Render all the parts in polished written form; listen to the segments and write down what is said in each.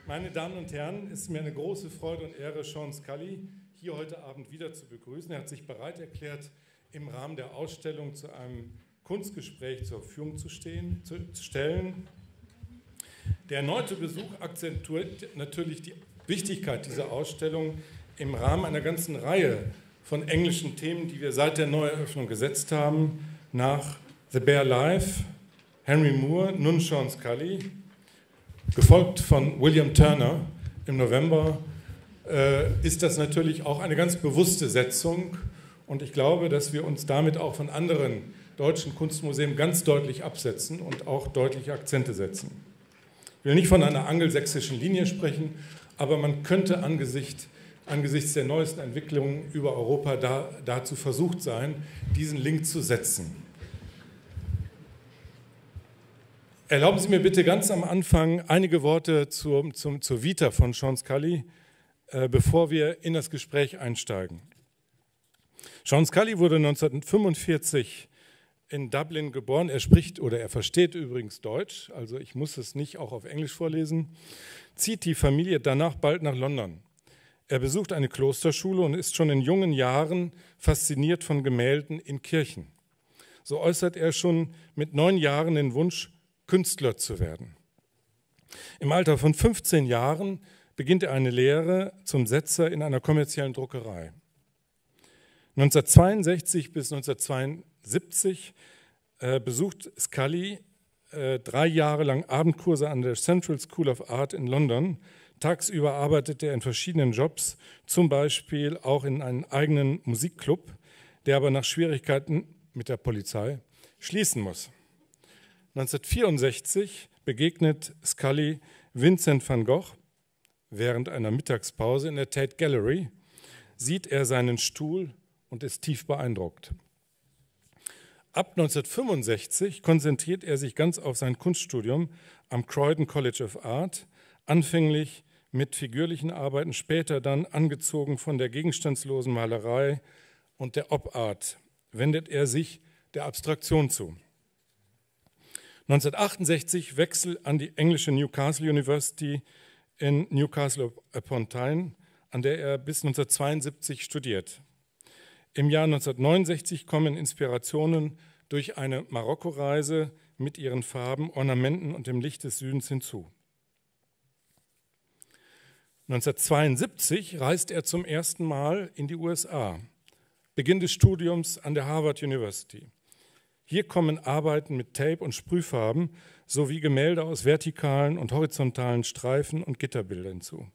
Meine Damen und Herren, es ist mir eine große Freude und Ehre, Scully hier heute Abend wieder zu begrüßen. Er hat sich bereit erklärt, im Rahmen der Ausstellung zu einem Kunstgespräch zur Verfügung zu stellen. Der erneute Besuch akzentuiert natürlich die Wichtigkeit dieser Ausstellung im Rahmen einer ganzen Reihe von englischen Themen, die wir seit der Neueröffnung gesetzt haben, nach The Bare Life, Henry Moore, nun Scully, gefolgt von William Turner im November, ist das natürlich auch eine ganz bewusste Setzung. Und ich glaube, dass wir uns damit auch von anderen deutschen Kunstmuseen ganz deutlich absetzen und auch deutliche Akzente setzen. Ich will nicht von einer angelsächsischen Linie sprechen, aber man könnte angesichts der neuesten Entwicklungen über Europa dazu versucht sein, diesen Link zu setzen. Erlauben Sie mir bitte ganz am Anfang einige Worte zur Vita von Scully, bevor wir in das Gespräch einsteigen. Scully wurde 1945 in Dublin geboren. Er versteht übrigens Deutsch, also ich muss es nicht auch auf Englisch vorlesen, zieht die Familie danach bald nach London. Er besucht eine Klosterschule und ist schon in jungen Jahren fasziniert von Gemälden in Kirchen. So äußert er schon mit 9 Jahren den Wunsch, Künstler zu werden. Im Alter von 15 Jahren beginnt er eine Lehre zum Setzer in einer kommerziellen Druckerei. 1962 bis 1972 besucht Scully 3 Jahre lang Abendkurse an der Central School of Art in London. Tagsüber arbeitet er in verschiedenen Jobs, zum Beispiel auch in einem eigenen Musikclub, der aber nach Schwierigkeiten mit der Polizei schließen muss. 1964 begegnet Scully Vincent van Gogh während einer Mittagspause in der Tate Gallery, sieht er seinen Stuhl und ist tief beeindruckt. Ab 1965 konzentriert er sich ganz auf sein Kunststudium am Croydon College of Art, anfänglich mit figürlichen Arbeiten, später dann angezogen von der gegenstandslosen Malerei und der Op-Art, wendet er sich der Abstraktion zu. 1968 Wechsel an die englische Newcastle University in Newcastle upon Tyne, an der er bis 1972 studiert. Im Jahr 1969 kommen Inspirationen durch eine Marokko-Reise mit ihren Farben, Ornamenten und dem Licht des Südens hinzu. 1972 reist er zum ersten Mal in die USA, Beginn des Studiums an der Harvard University. Hier kommen Arbeiten mit Tape und Sprühfarben sowie Gemälde aus vertikalen und horizontalen Streifen und Gitterbildern hinzu.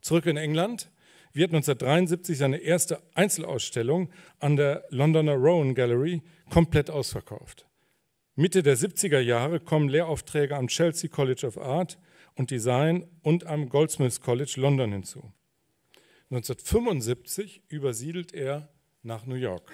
Zurück in England wird 1973 seine erste Einzelausstellung an der Londoner Rowan Gallery komplett ausverkauft. Mitte der 70er Jahre kommen Lehraufträge am Chelsea College of Art und Design und am Goldsmiths College London hinzu. 1975 übersiedelt er nach New York.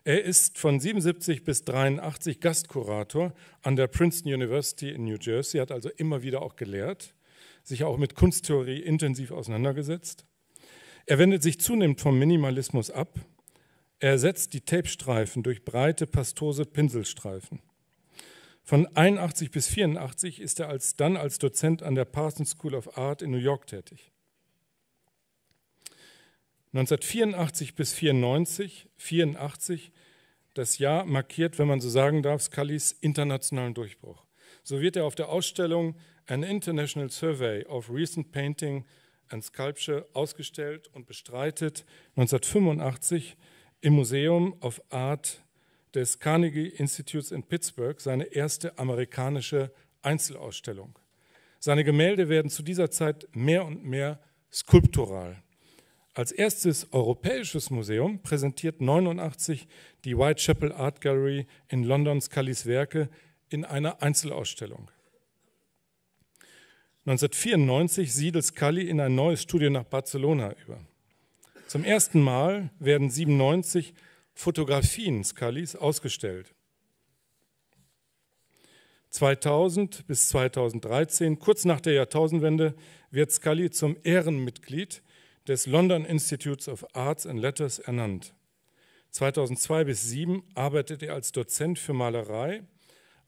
Er ist von 1977 bis 1983 Gastkurator an der Princeton University in New Jersey, hat also immer wieder auch gelehrt, sich auch mit Kunsttheorie intensiv auseinandergesetzt. Er wendet sich zunehmend vom Minimalismus ab. Er ersetzt die Tapestreifen durch breite, pastose Pinselstreifen. Von 1981 bis 1984 ist er dann als Dozent an der Parsons School of Art in New York tätig. 1984 bis 1984, das Jahr markiert, wenn man so sagen darf, Scullys internationalen Durchbruch. So wird er auf der Ausstellung An International Survey of Recent Painting and Sculpture ausgestellt und bestreitet 1985 im Museum of Art des Carnegie Institutes in Pittsburgh seine erste amerikanische Einzelausstellung. Seine Gemälde werden zu dieser Zeit mehr und mehr skulptural. Als erstes europäisches Museum präsentiert 1989 die Whitechapel Art Gallery in London Scullys Werke in einer Einzelausstellung. 1994 siedelt Scully in ein neues Studio nach Barcelona über. Zum ersten Mal werden 97 Fotografien Scullys ausgestellt. 2000 bis 2013, kurz nach der Jahrtausendwende, wird Scully zum Ehrenmitglied des London Institutes of Arts and Letters ernannt. 2002 bis 2007 arbeitet er als Dozent für Malerei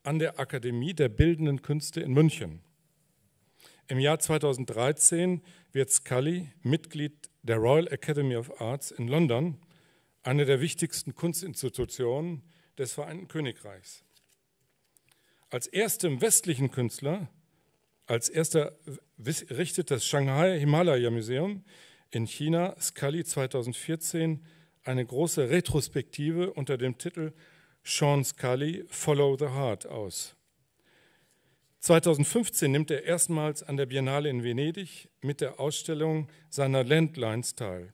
an der Akademie der Bildenden Künste in München. Im Jahr 2013 wird Scully Mitglied der Royal Academy of Arts in London, eine der wichtigsten Kunstinstitutionen des Vereinten Königreichs. Als erster westlichen Künstler, als erster richtet das Shanghai Himalaya Museum in China Scully 2014 eine große Retrospektive unter dem Titel Sean Scully Follow the Heart aus. 2015 nimmt er erstmals an der Biennale in Venedig mit der Ausstellung seiner Landlines teil.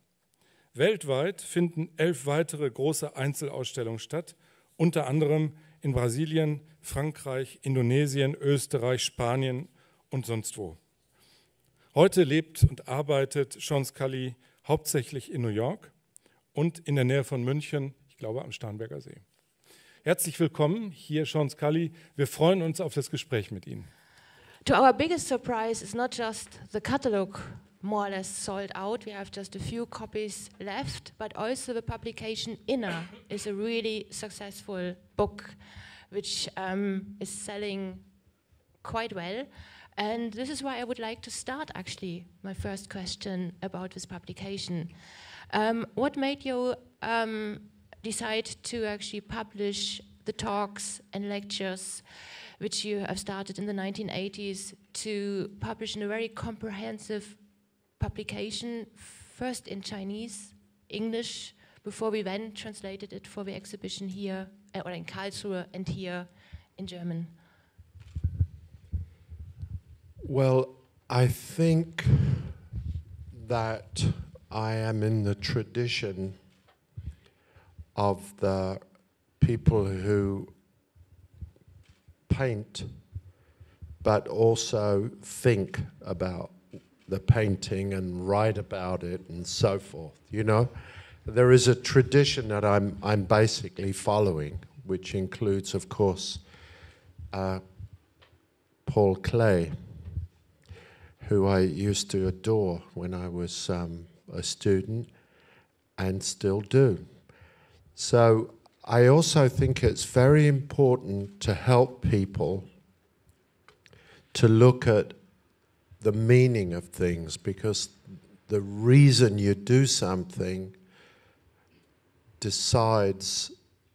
Weltweit finden 11 weitere große Einzelausstellungen statt, unter anderem in Brasilien, Frankreich, Indonesien, Österreich, Spanien und sonst wo. Heute lebt und arbeitet Sean Scully hauptsächlich in New York und in der Nähe von München, ich glaube am Starnberger See. Herzlich willkommen hier, Sean Scully. Wir freuen uns auf das Gespräch mit Ihnen. To our biggest surprise, it's not just the catalog more or less sold out. We have just a few copies left, but also the publication Inner is a really successful book, which is selling quite well. And this is why I would like to start, actually, my first question about this publication. What made you decide to actually publish the talks and lectures which you have started in the 1980s to publish in a very comprehensive publication, first in Chinese, English, before we then translated it for the exhibition here, or in Karlsruhe, and here in German? Well, I think that I am in the tradition of the people who paint but also think about the painting and write about it and so forth, you know? There is a tradition that I'm basically following, which includes, of course, Paul Klee, who I used to adore when I was a student and still do. So I also think it's very important to help people to look at the meaning of things, because the reason you do something decides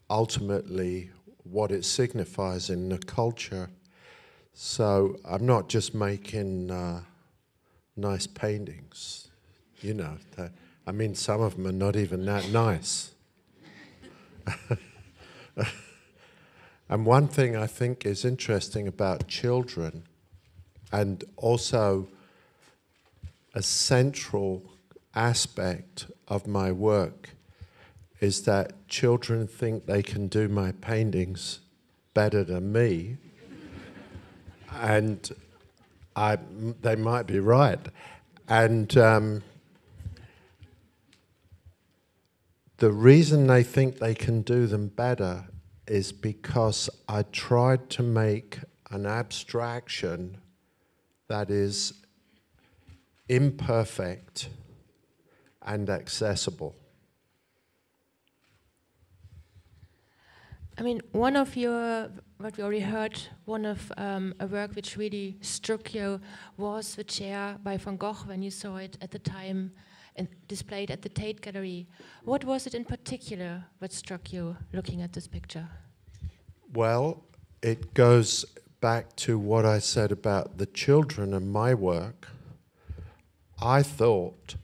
ultimately what it signifies in the culture. So I'm not just making nice paintings, you know. I mean, some of them are not even that nice. And one thing I think is interesting about children, and also a central aspect of my work, is that children think they can do my paintings better than me. And they might be right. And the reason they think they can do them better is because I tried to make an abstraction that is imperfect and accessible. I mean, one of your, what we already heard, one of a work which really struck you was the chair by Van Gogh when you saw it at the time and displayed at the Tate Gallery. What was it in particular that struck you looking at this picture? Well, it goes back to what I said about the children and my work. I thought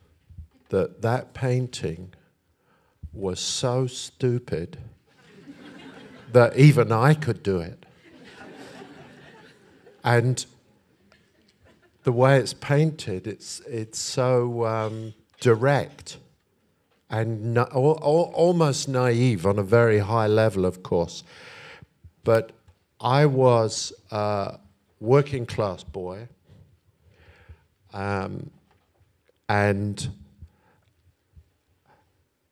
that that painting was so stupid that even I could do it. And the way it's painted, it's so direct and almost naive on a very high level, of course. But I was a working class boy, and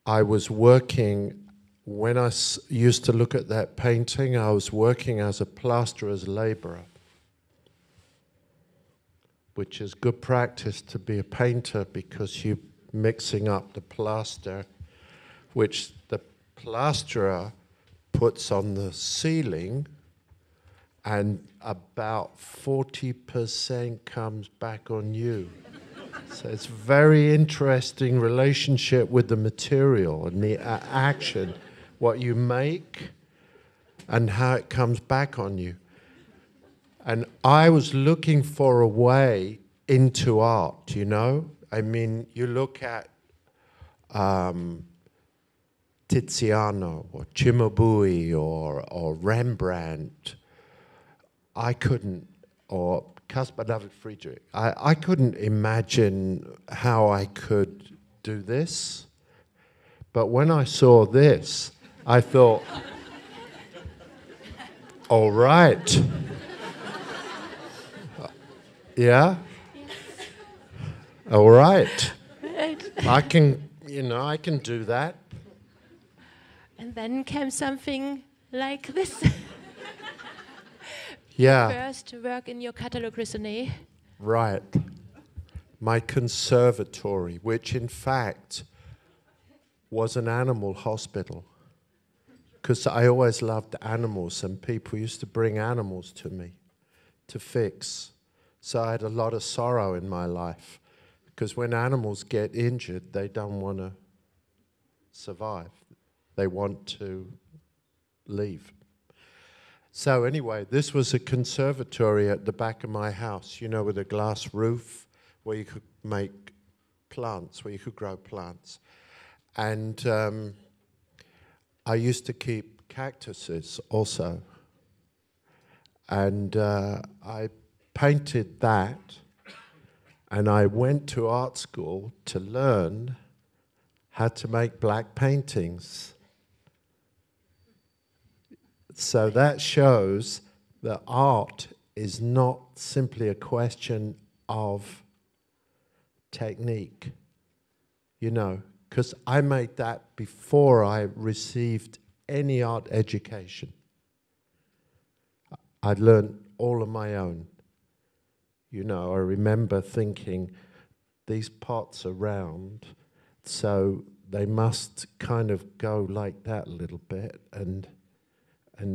I was working. When I used to look at that painting, I was working as a plasterer's labourer, which is good practice to be a painter because you're mixing up the plaster, which the plasterer puts on the ceiling, and about 40% comes back on you. So it's a very interesting relationship with the material and the action, what you make and how it comes back on you. And I was looking for a way into art, you know? I mean, you look at Tiziano or Cimabue or Rembrandt, I couldn't, or Caspar David Friedrich, I couldn't imagine how I could do this. But when I saw this, I thought, all right. Yeah? All right. I can, I can do that. And then came something like this. Yeah. First work in your catalogue raisonné. Right. My conservatory, which in fact was an animal hospital. Because I always loved animals, and people used to bring animals to me to fix. So I had a lot of sorrow in my life. Because when animals get injured, they don't want to survive. They want to leave. So anyway, this was a conservatory at the back of my house, with a glass roof where you could make plants, where you could grow plants. And I used to keep cactuses also. And I painted that, and I went to art school to learn how to make black paintings. So that shows that art is not simply a question of technique, because I made that before I received any art education. I'd learned all on my own. I remember thinking, these pots are round, so they must kind of go like that a little bit, and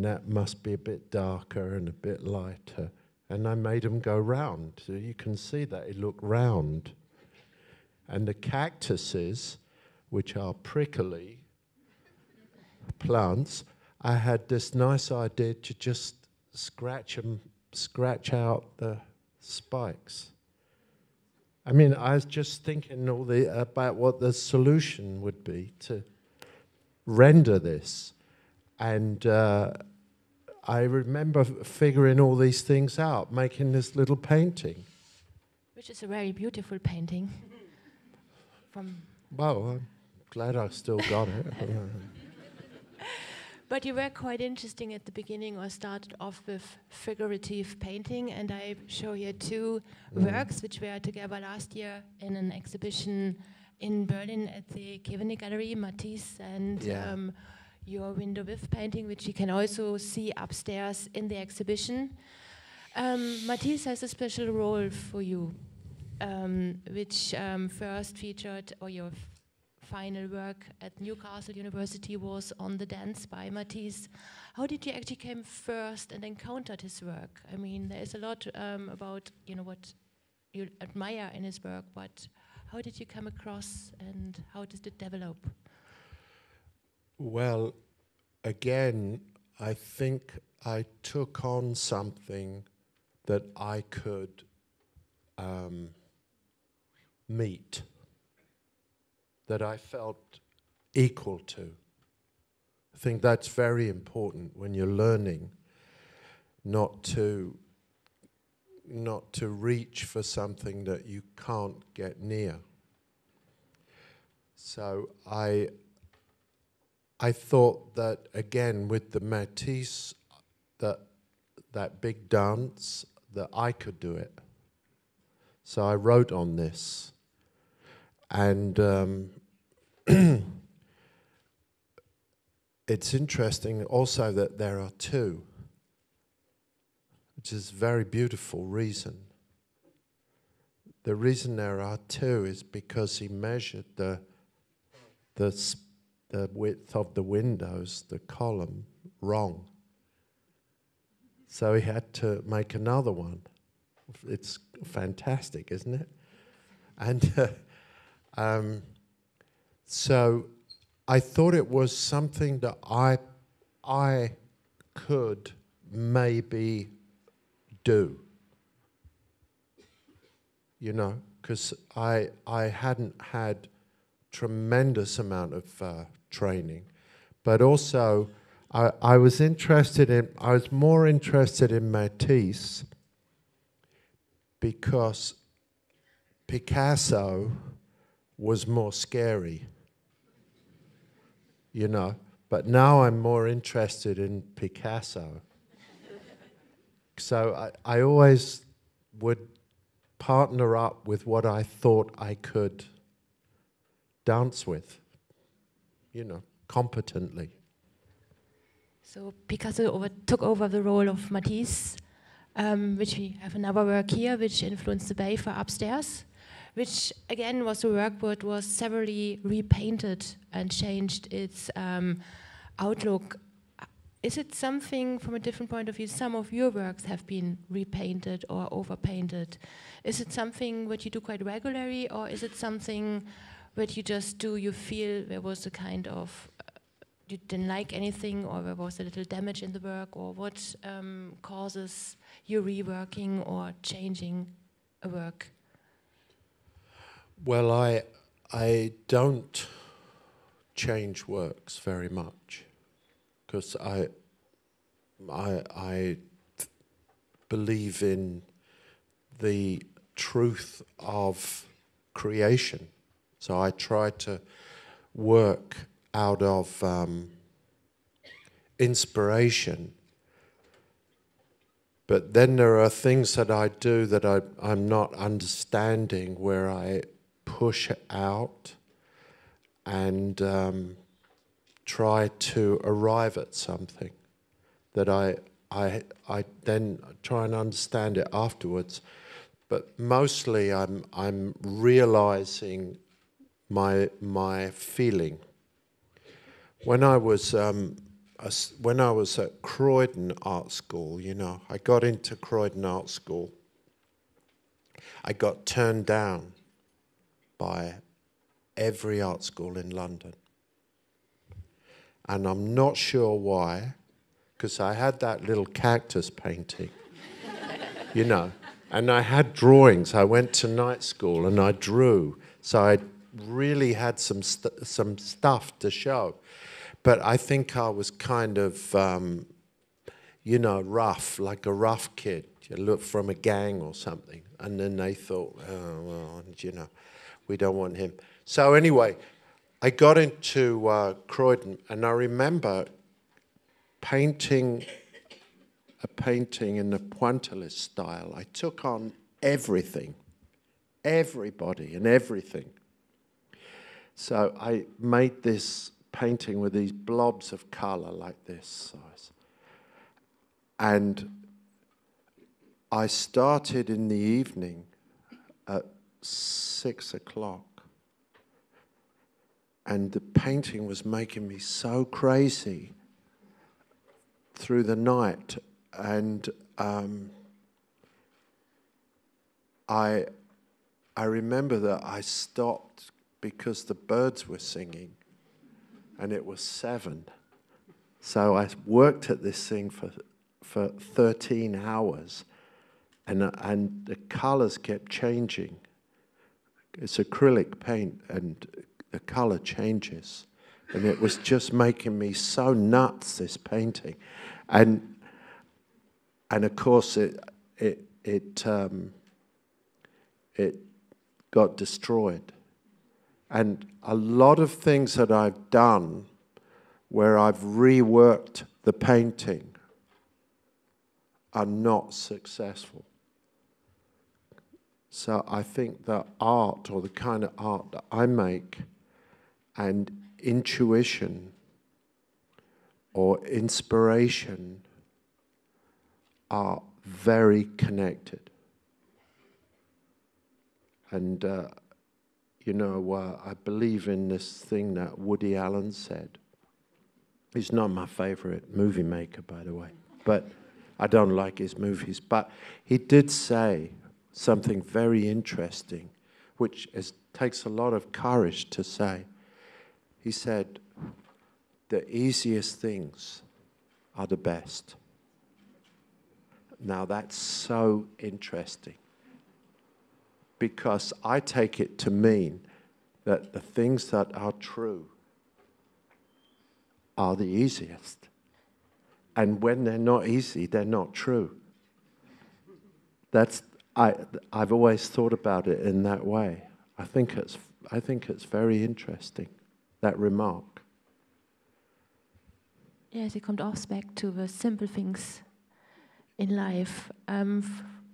that must be a bit darker and a bit lighter. And I made them go round. So you can see that it looked round. And the cactuses, which are prickly plants, I had this nice idea to just scratch out the spikes. I mean, I was just thinking about what the solution would be to render this. And I remember figuring all these things out, making this little painting. Which is a very beautiful painting. Well, I'm glad I still got it. But you were quite interesting at the beginning, or started off with figurative painting, and I show here two works which were together last year in an exhibition in Berlin at the Kevenik Gallery, Matisse and your window with painting, which you can also see upstairs in the exhibition. Matisse has a special role for you, which first featured, or your final work at Newcastle University was on the dance by Matisse. How did you actually came first and encountered his work? I mean, there is a lot about what you admire in his work, but how did you come across and how did it develop? Well, again, I think I took on something that I could meet, that I felt equal to. I think that's very important when you're learning, not to reach for something that you can't get near. So I thought that, again, with the Matisse, that big dance, that I could do it. So I wrote on this. And it's interesting also that there are two, which is a very beautiful reason. The reason there are two is because he measured the width of the windows, the column, wrong. So he had to make another one. It's fantastic, isn't it? And so I thought it was something that I could maybe do, you know, because I hadn't had tremendous amount of training, but also I was more interested in Matisse because Picasso was more scary, you know, but now I'm more interested in Picasso. So I always would partner up with what I thought I could dance with, you know, competently. So Picasso took over the role of Matisse, which we have another work here, which influenced the bay for upstairs, which again was a work that was severally repainted and changed its outlook. Is it something from a different point of view? Some of your works have been repainted or overpainted. Is it something that you do quite regularly, or is it something that you just do, you feel there was a kind of, you didn't like anything, or there was a little damage in the work, or what causes you reworking or changing a work? Well, I don't change works very much because I believe in the truth of creation. So I try to work out of inspiration. But then there are things that I do that I'm not understanding, where I push out and try to arrive at something that I then try and understand it afterwards. But mostly I'm realizing my feeling. When I was at Croydon Art School, you know, I got into Croydon Art School. I got turned down by every art school in London. And I'm not sure why, because I had that little cactus painting, you know, and I had drawings. I went to night school and I drew, so I really had some stuff to show. But I think I was kind of, you know, rough, like a rough kid. You look from a gang or something. And then they thought, oh, well, you know, we don't want him. So anyway, I got into Croydon, and I remember painting a painting in the pointillist style. I took on everything, everybody and everything. So I made this painting with these blobs of color like this size. And I started in the evening at 6 o'clock. And the painting was making me so crazy through the night. And I remember that I stopped because the birds were singing, and it was 7. So I worked at this thing for 13 hours, and the colors kept changing. It's acrylic paint, and the color changes, and it was just making me so nuts, this painting, and of course it got destroyed. And a lot of things that I've done where I've reworked the painting are not successful. So I think that art, or the kind of art that I make, and intuition or inspiration are very connected. And you know, I believe in this thing that Woody Allen said. He's not my favorite movie maker, by the way, but I don't like his movies, but he did say something very interesting, which takes a lot of courage to say. He said, the easiest things are the best. Now that's so interesting, because I take it to mean that the things that are true are the easiest. And when they're not easy, they're not true. I've always thought about it in that way. I think it's very interesting, that remark. Yes, it comes off back to the simple things in life.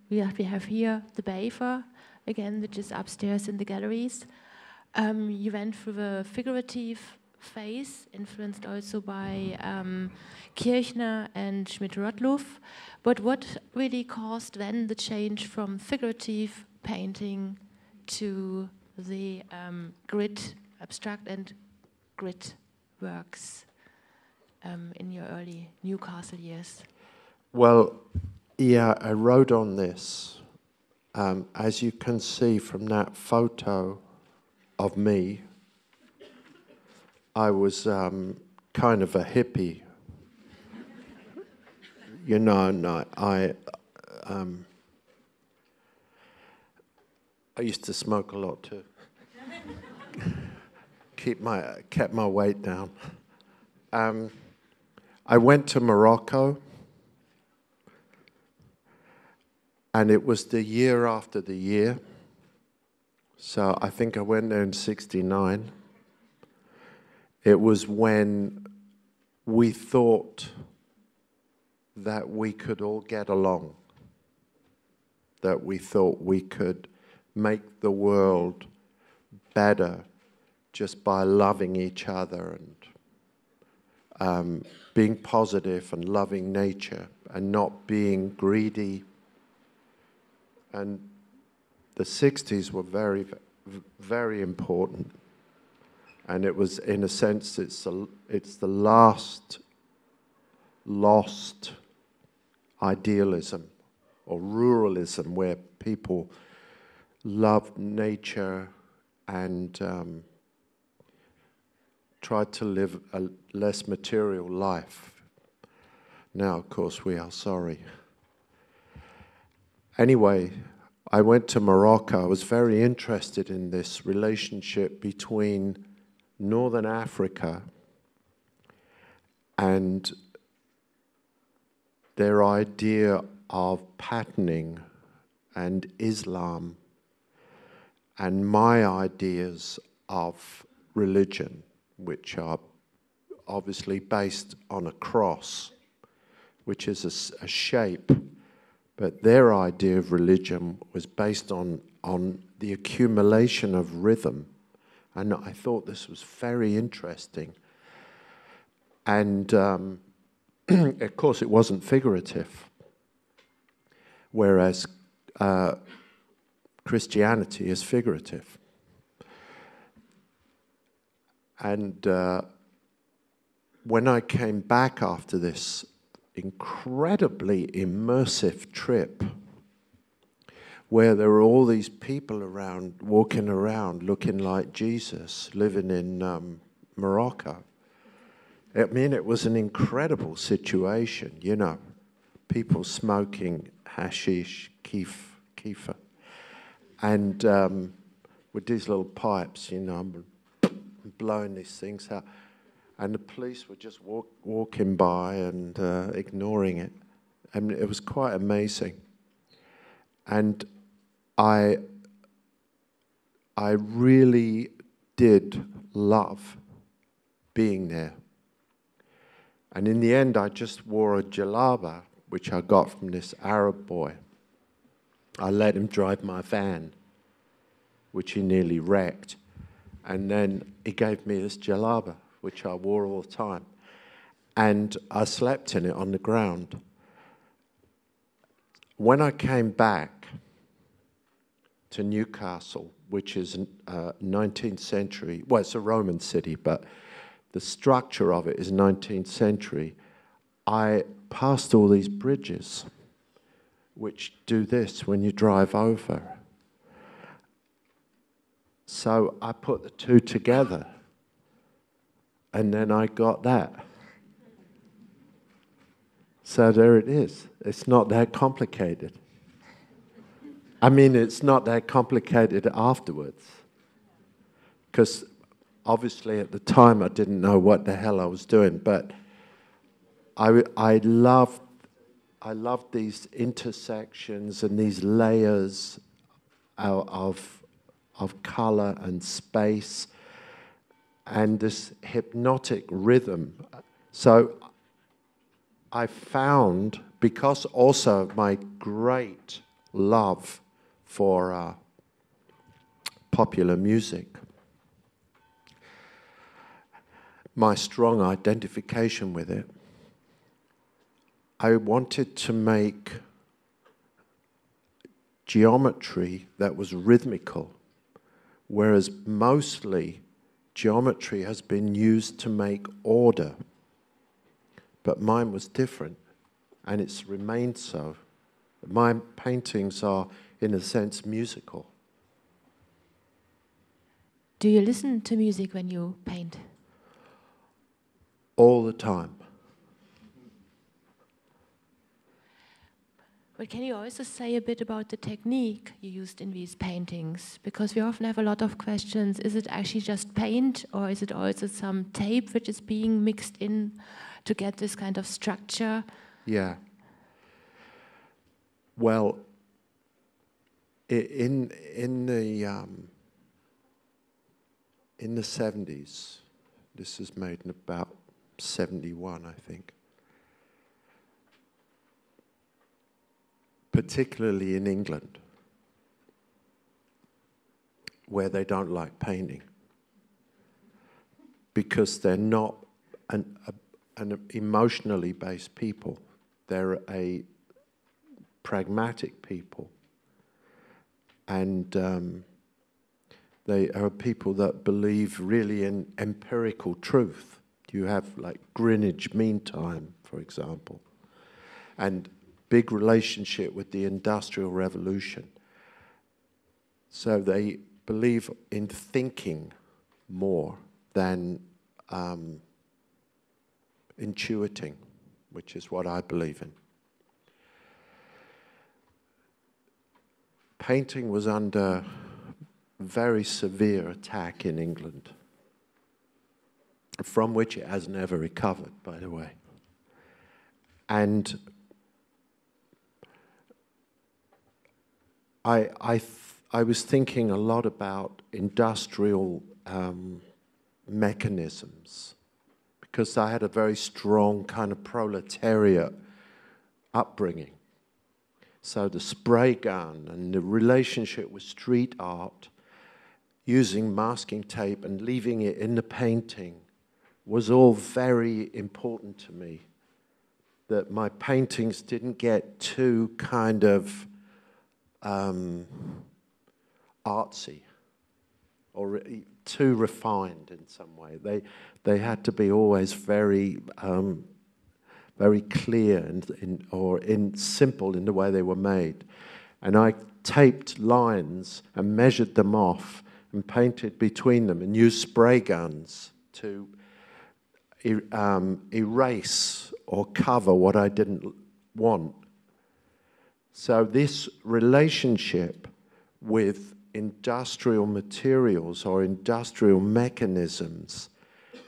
We have here the Bafer, again, which is upstairs in the galleries. You went through the figurative phase, influenced also by Kirchner and Schmidt-Rottluff. But what really caused then the change from figurative painting to the grid, abstract and grid works in your early Newcastle years? Well, yeah, I wrote on this. As you can see from that photo of me, I was kind of a hippie. You know, no, I used to smoke a lot too. Kept my weight down. I went to Morocco, and it was the year after the year. So I think I went there in '69. It was when we thought that we could all get along, that we thought we could make the world better just by loving each other and being positive and loving nature and not being greedy. And the 60s were very, very important. And it was, in a sense, it's the last lost idealism or ruralism where people loved nature and tried to live a less material life. Now, of course, we are sorry. Anyway, I went to Morocco. I was very interested in this relationship between Northern Africa and their idea of patterning and Islam and my ideas of religion, which are obviously based on a cross, which is a shape, but their idea of religion was based on the accumulation of rhythm. And I thought this was very interesting. And of course, it wasn't figurative, whereas Christianity is figurative. And when I came back after this incredibly immersive trip, where there were all these people around, walking around, looking like Jesus, living in Morocco. I mean, it was an incredible situation, you know. People smoking hashish, kefir, and with these little pipes, you know, blowing these things out. And the police were just walking by and ignoring it. And it was quite amazing. And I really did love being there. And in the end, I just wore a jalaba, which I got from this Arab boy. I let him drive my van, which he nearly wrecked. And then he gave me this jalaba, which I wore all the time. And I slept in it on the ground. When I came back to Newcastle, which is 19th century, well, it's a Roman city, but the structure of it is 19th century, I past all these bridges which do this when you drive over. So I put the two together, and then I got that. So there it is. It's not that complicated. I mean, it's not that complicated afterwards. Because obviously at the time I didn't know what the hell I was doing, but I loved these intersections and these layers of color and space and this hypnotic rhythm. So I found, because also of my great love for popular music, my strong identification with it, I wanted to make geometry that was rhythmical, whereas mostly geometry has been used to make order. But mine was different, and it's remained so. My paintings are, in a sense, musical. Do you listen to music when you paint? All the time. But can you also say a bit about the technique you used in these paintings? Because we often have a lot of questions. Is it actually just paint, or is it also some tape which is being mixed in to get this kind of structure? Yeah. Well, in the 70s, this is made in about 71, I think. Particularly in England, where they don't like painting, because they're not an emotionally based people. They're a pragmatic people, and they are people that believe really in empirical truth. You have like Greenwich Mean Time, for example, and big relationship with the Industrial Revolution. So they believe in thinking more than intuiting, which is what I believe in. Painting was under very severe attack in England, from which it has never recovered, by the way. And I was thinking a lot about industrial mechanisms, because I had a very strong kind of proletariat upbringing. So the spray gun and the relationship with street art, using masking tape and leaving it in the painting, was all very important to me. That my paintings didn't get too kind of artsy or too refined in some way. They had to be always very very clear and simple in the way they were made. And I taped lines and measured them off and painted between them and used spray guns to erase or cover what I didn't want. So this relationship with industrial materials or industrial mechanisms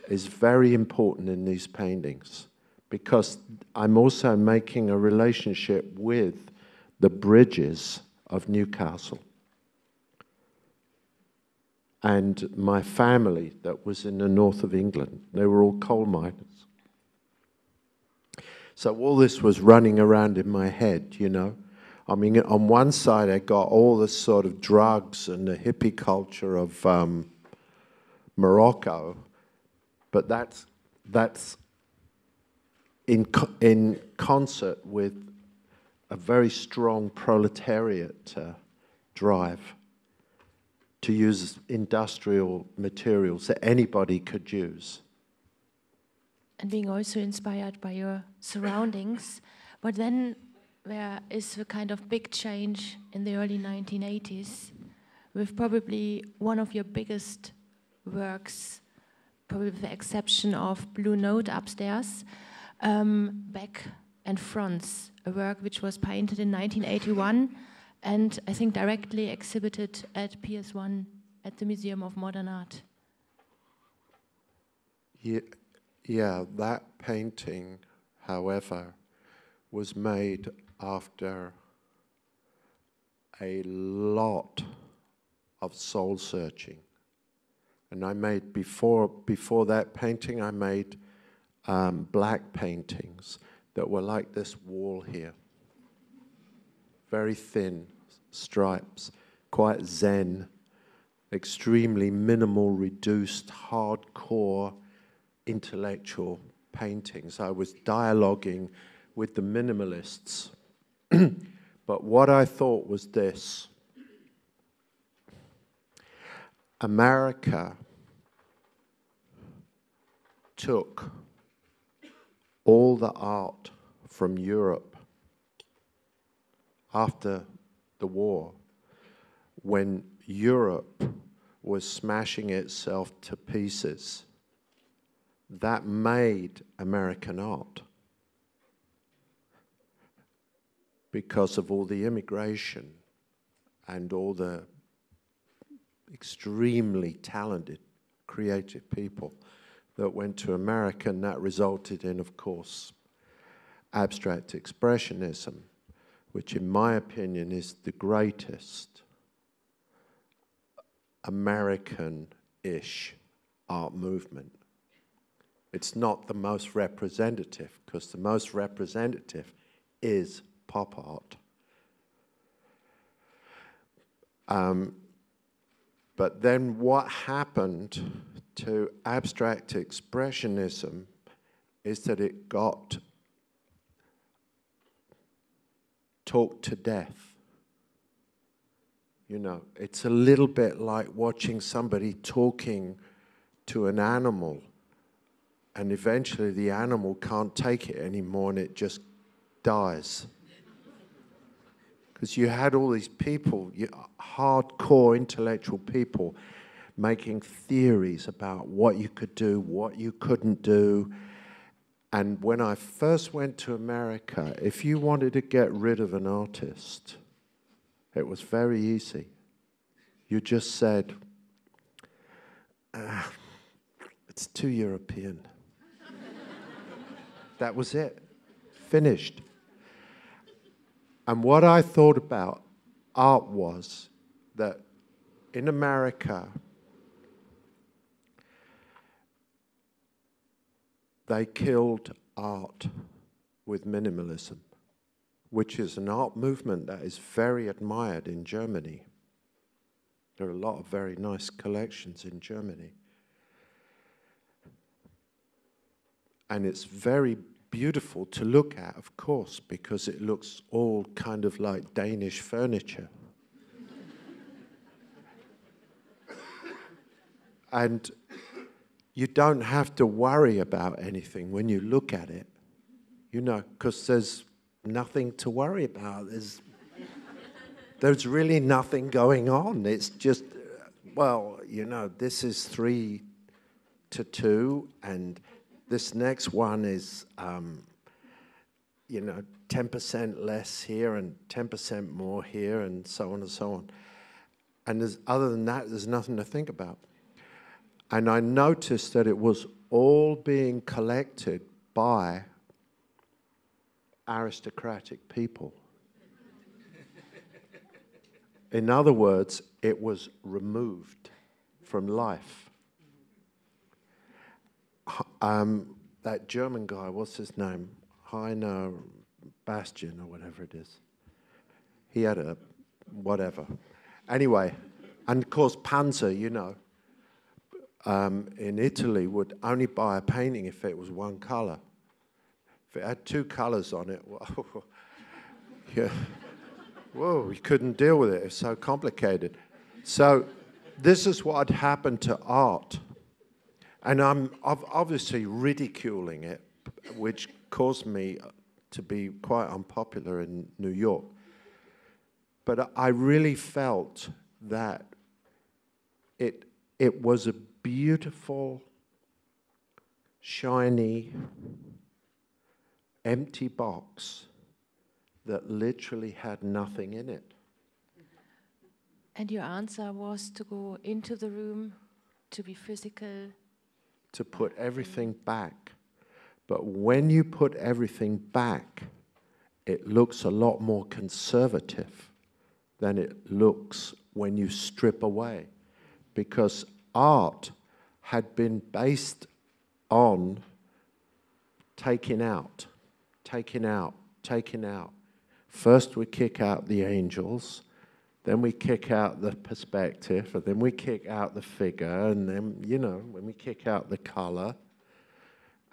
is very important in these paintings, because I'm also making a relationship with the bridges of Newcastle and my family that was in the north of England. They were all coal miners. So all this was running around in my head, you know. I mean, on one side I got all this sort of drugs and the hippie culture of Morocco, but that's in concert with a very strong proletariat drive to use industrial materials that anybody could use. and being also inspired by your surroundings. But then there is a kind of big change in the early 1980s with probably one of your biggest works, probably with the exception of Blue Note upstairs, Back and Fronts, a work which was painted in 1981 and I think directly exhibited at PS1 at the Museum of Modern Art. Yeah, that painting, however, was made after a lot of soul searching. And I made, before that painting, I made black paintings that were like this wall here. Very thin stripes, quite zen, extremely minimal, reduced, hardcore, intellectual paintings. I was dialoguing with the minimalists. But what I thought was this: America took all the art from Europe after the war, when Europe was smashing itself to pieces. That made American art because of all the immigration and all the extremely talented, creative people that went to America, and that resulted in, of course, abstract expressionism, which in my opinion is the greatest American-ish art movement. It's not the most representative, because the most representative is pop art. But then what happened to abstract expressionism is that it got talked to death. You know, it's a little bit like watching somebody talking to an animal, and eventually the animal can't take it anymore and it just dies. Because you had all these people, hardcore intellectual people, making theories about what you could do, what you couldn't do. And when I first went to America, if you wanted to get rid of an artist, it was very easy. You just said, it's too European. That was it. Finished. And what I thought about art was that in America, they killed art with minimalism, which is an art movement that is very admired in Germany. There are a lot of very nice collections in Germany. And it's very beautiful to look at, of course, because it looks all kind of like Danish furniture. And you don't have to worry about anything when you look at it, you know, because there's nothing to worry about. There's really nothing going on. It's just, well, you know, this is 3-2, and this next one is, you know, 10% less here and 10% more here, and so on and so on. And other than that, there's nothing to think about. And I noticed that it was all being collected by aristocratic people. In other words, it was removed from life. That German guy, what's his name? Heiner Bastian or whatever it is. He had a whatever. Anyway, and of course Panzer, you know, in Italy would only buy a painting if it was one color. If it had 2 colors on it, whoa, yeah, whoa, you couldn't deal with it. It's so complicated. So this is what had happened to art. And I'm obviously ridiculing it, which caused me to be quite unpopular in New York. But I really felt that it was a beautiful, shiny, empty box that literally had nothing in it. And your answer was to go into the room, to be physical. To put everything back. But when you put everything back, it looks a lot more conservative than it looks when you strip away. Because art had been based on taking out, taking out, taking out. First we kick out the angels, then we kick out the perspective, and then we kick out the figure, and then, you know, when we kick out the color,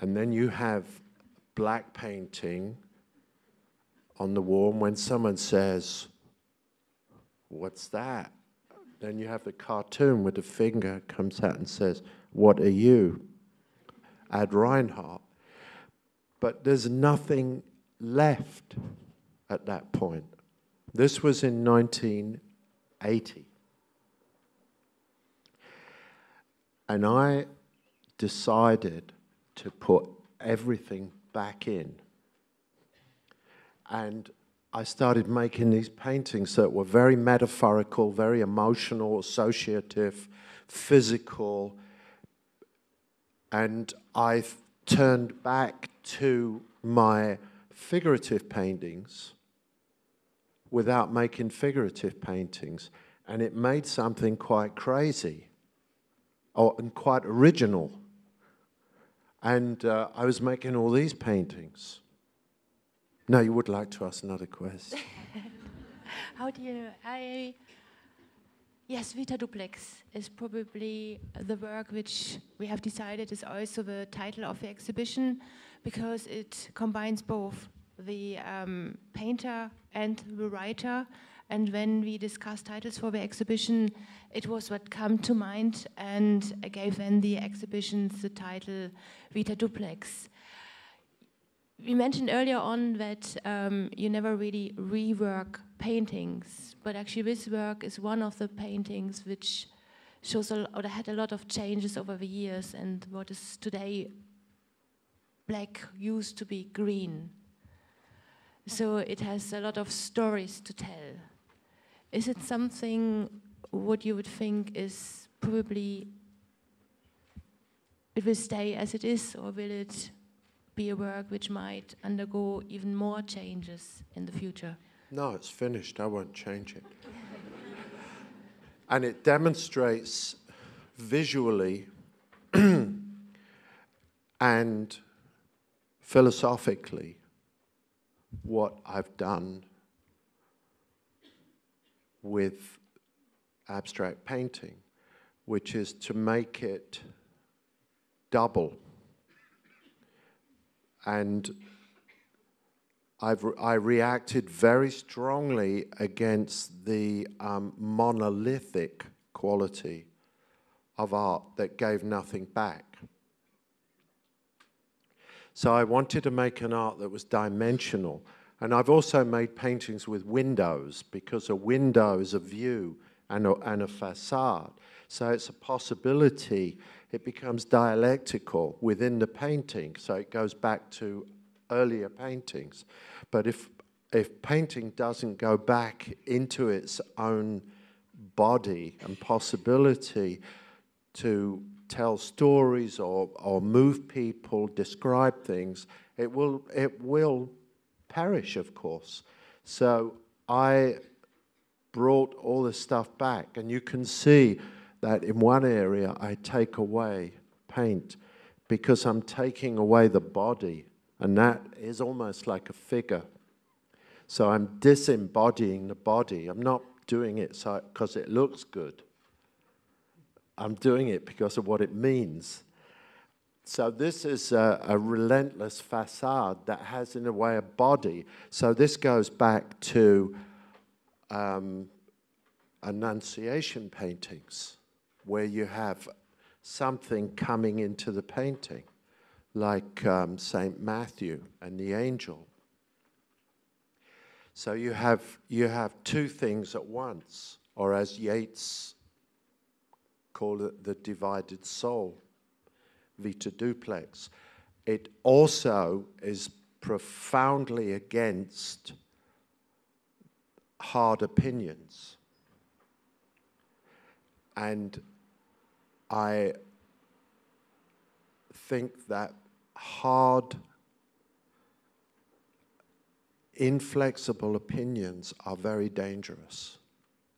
and then you have black painting on the wall, and when someone says, "What's that?" then you have the cartoon where the finger comes out and says, "What are you?" Ad Reinhardt. But there's nothing left at that point. This was in 1980. And I decided to put everything back in. And I started making these paintings that were very metaphorical, very emotional, associative, physical. And I turned back to my figurative paintings without making figurative paintings. And it made something quite crazy and quite original. And I was making all these paintings. No, you would like to ask another question. How do you... Yes, Vita Duplex is probably the work which we have decided is also the title of the exhibition, because it combines both the painter and the writer. And when we discussed titles for the exhibition, it was what came to mind, and I gave then the exhibition the title Vita Duplex. We mentioned earlier on that you never really rework paintings, but actually this work is one of the paintings which shows or had a lot of changes over the years, and what is today black used to be green. So it has a lot of stories to tell. Is it something what you would think is probably, it will stay as it is, or will it be a work which might undergo even more changes in the future? No, it's finished. I won't change it. And it demonstrates visually and philosophically what I've done with abstract painting, which is to make it double. And I reacted very strongly against the monolithic quality of art that gave nothing back. So I wanted to make an art that was dimensional. And I've also made paintings with windows, because a window is a view and a facade. So it's a possibility. It becomes dialectical within the painting. So it goes back to earlier paintings. But if painting doesn't go back into its own body and possibility to tell stories or move people, describe things, it will perish, of course. So I brought all this stuff back, and you can see that in one area I take away paint because I'm taking away the body, and that is almost like a figure. So I'm disembodying the body. I'm not doing it because it looks good. I'm doing it because of what it means. So this is a relentless facade that has, in a way, a body. So this goes back to Annunciation paintings, where you have something coming into the painting, like Saint Matthew and the angel. So you have two things at once, or as Yeats called it, the divided soul, Vita Duplex. It also is profoundly against hard opinions. And I think that hard, inflexible opinions are very dangerous,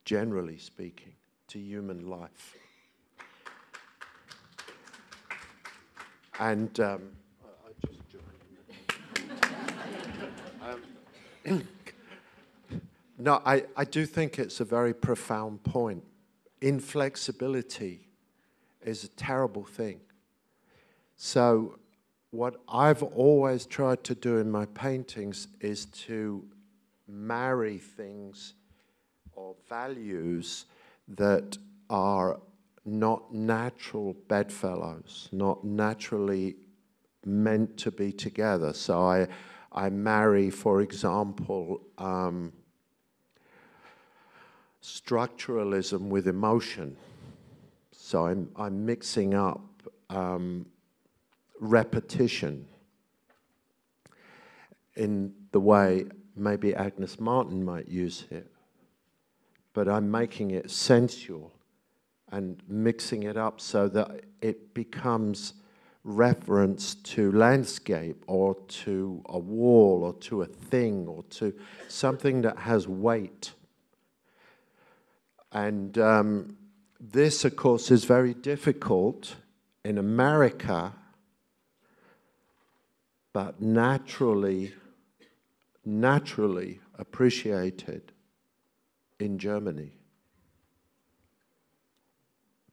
generally speaking, to human life. And I just joined. No, I do think it's a very profound point. Inflexibility is a terrible thing. So what I've always tried to do in my paintings is to marry things or values that are not natural bedfellows, not naturally meant to be together. So I marry, for example, structuralism with emotion. So I'm mixing up repetition in the way maybe Agnes Martin might use it, but I'm making it sensual and mixing it up so that it becomes reference to landscape or to a wall or to a thing or to something that has weight. And this, of course, is very difficult in America, but naturally appreciated in Germany.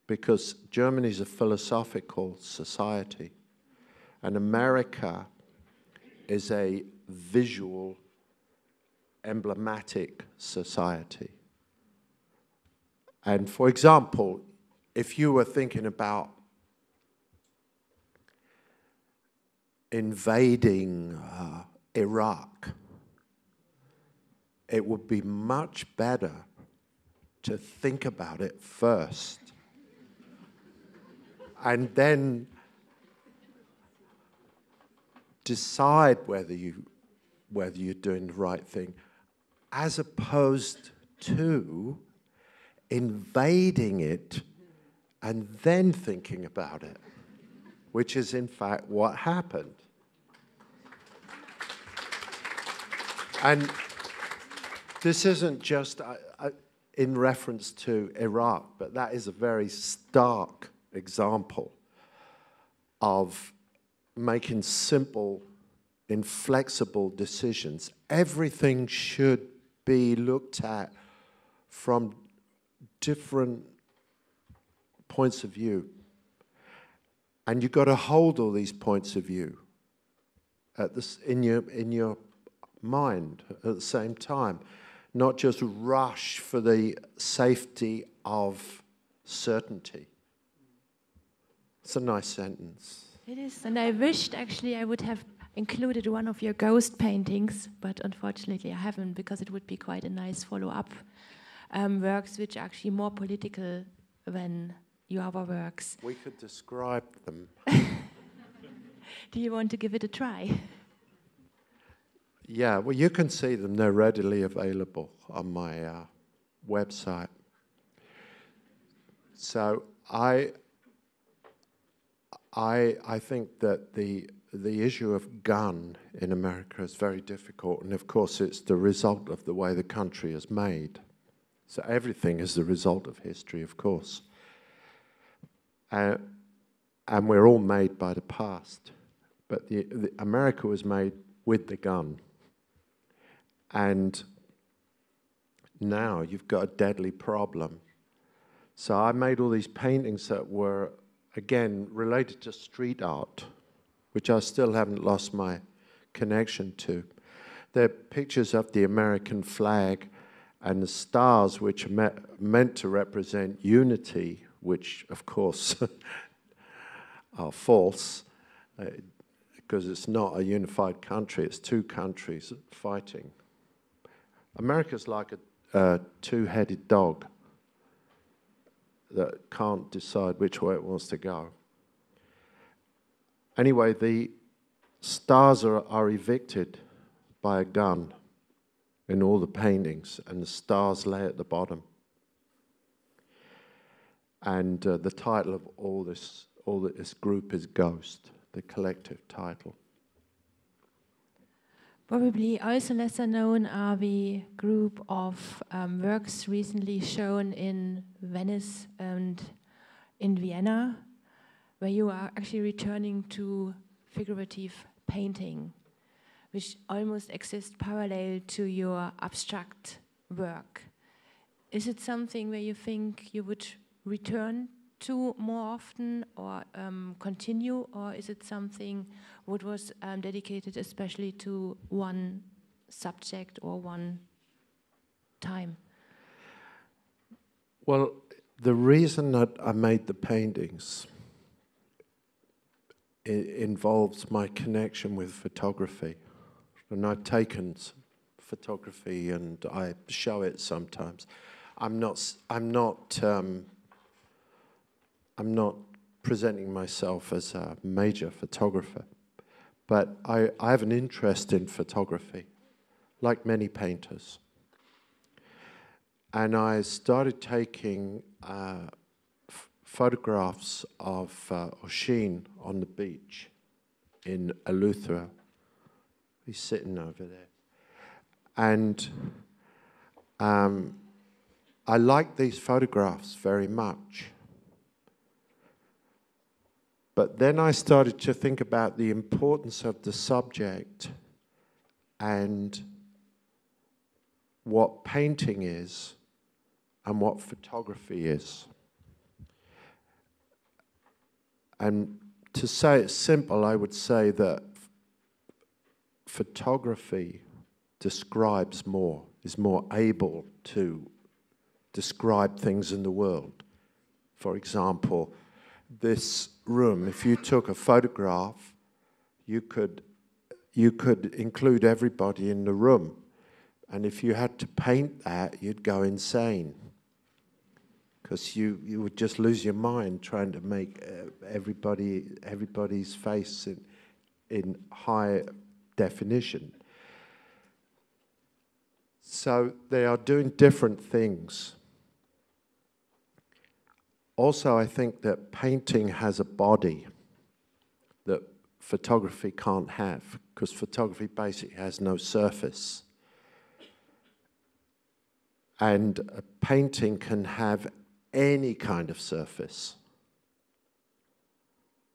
Because Germany is a philosophical society, and America is a visual, emblematic society. And for example, if you were thinking about invading Iraq, it would be much better to think about it first and then decide whether you're doing the right thing, as opposed to invading it and then thinking about it, which is in fact what happened. And this isn't just in reference to Iraq, but that is a very stark example of making simple, inflexible decisions. Everything should be looked at from different points of view. And you've got to hold all these points of view in your mind at the same time, not just rush for the safety of certainty. It's a nice sentence. It is, and I wished actually I would have included one of your ghost paintings, but unfortunately I haven't, because it would be quite a nice follow-up works which are actually more political than your other works. We could describe them. Do you want to give it a try? Yeah, well, you can see them. They're readily available on my website. So I think that the issue of gun in America is very difficult, and of course it's the result of the way the country is made. So everything is the result of history, of course. And we're all made by the past. But America was made with the gun. And now you've got a deadly problem. So I made all these paintings that were, again, related to street art, which I still haven't lost my connection to. They're pictures of the American flag and the stars, which are meant to represent unity, which, of course, are false, because it's not a unified country, it's two countries fighting. America's like a two-headed dog that can't decide which way it wants to go. Anyway, the stars are evicted by a gun in all the paintings, and the stars lay at the bottom. And the title of all this group is Ghost, the collective title. Probably also lesser known are the group of works recently shown in Venice and in Vienna, where you are actually returning to figurative painting, which almost exists parallel to your abstract work. Is it something where you think you would return to more often, or continue, or is it something what was dedicated especially to one subject or one time? Well, the reason that I made the paintings involves my connection with photography. And I've taken photography and I show it sometimes. I'm not presenting myself as a major photographer, but I have an interest in photography, like many painters. And I started taking photographs of Oshin on the beach in Eleuthera. He's sitting over there. And I like these photographs very much. But then I started to think about the importance of the subject and what painting is and what photography is. And to say it simple, I would say that photography describes more, is more able to describe things in the world. For example, this room, if you took a photograph, you could include everybody in the room. And if you had to paint that, you'd go insane. Because you would just lose your mind trying to make everybody's face in high definition. So they are doing different things. Also, I think that painting has a body that photography can't have, because photography basically has no surface. And a painting can have any kind of surface,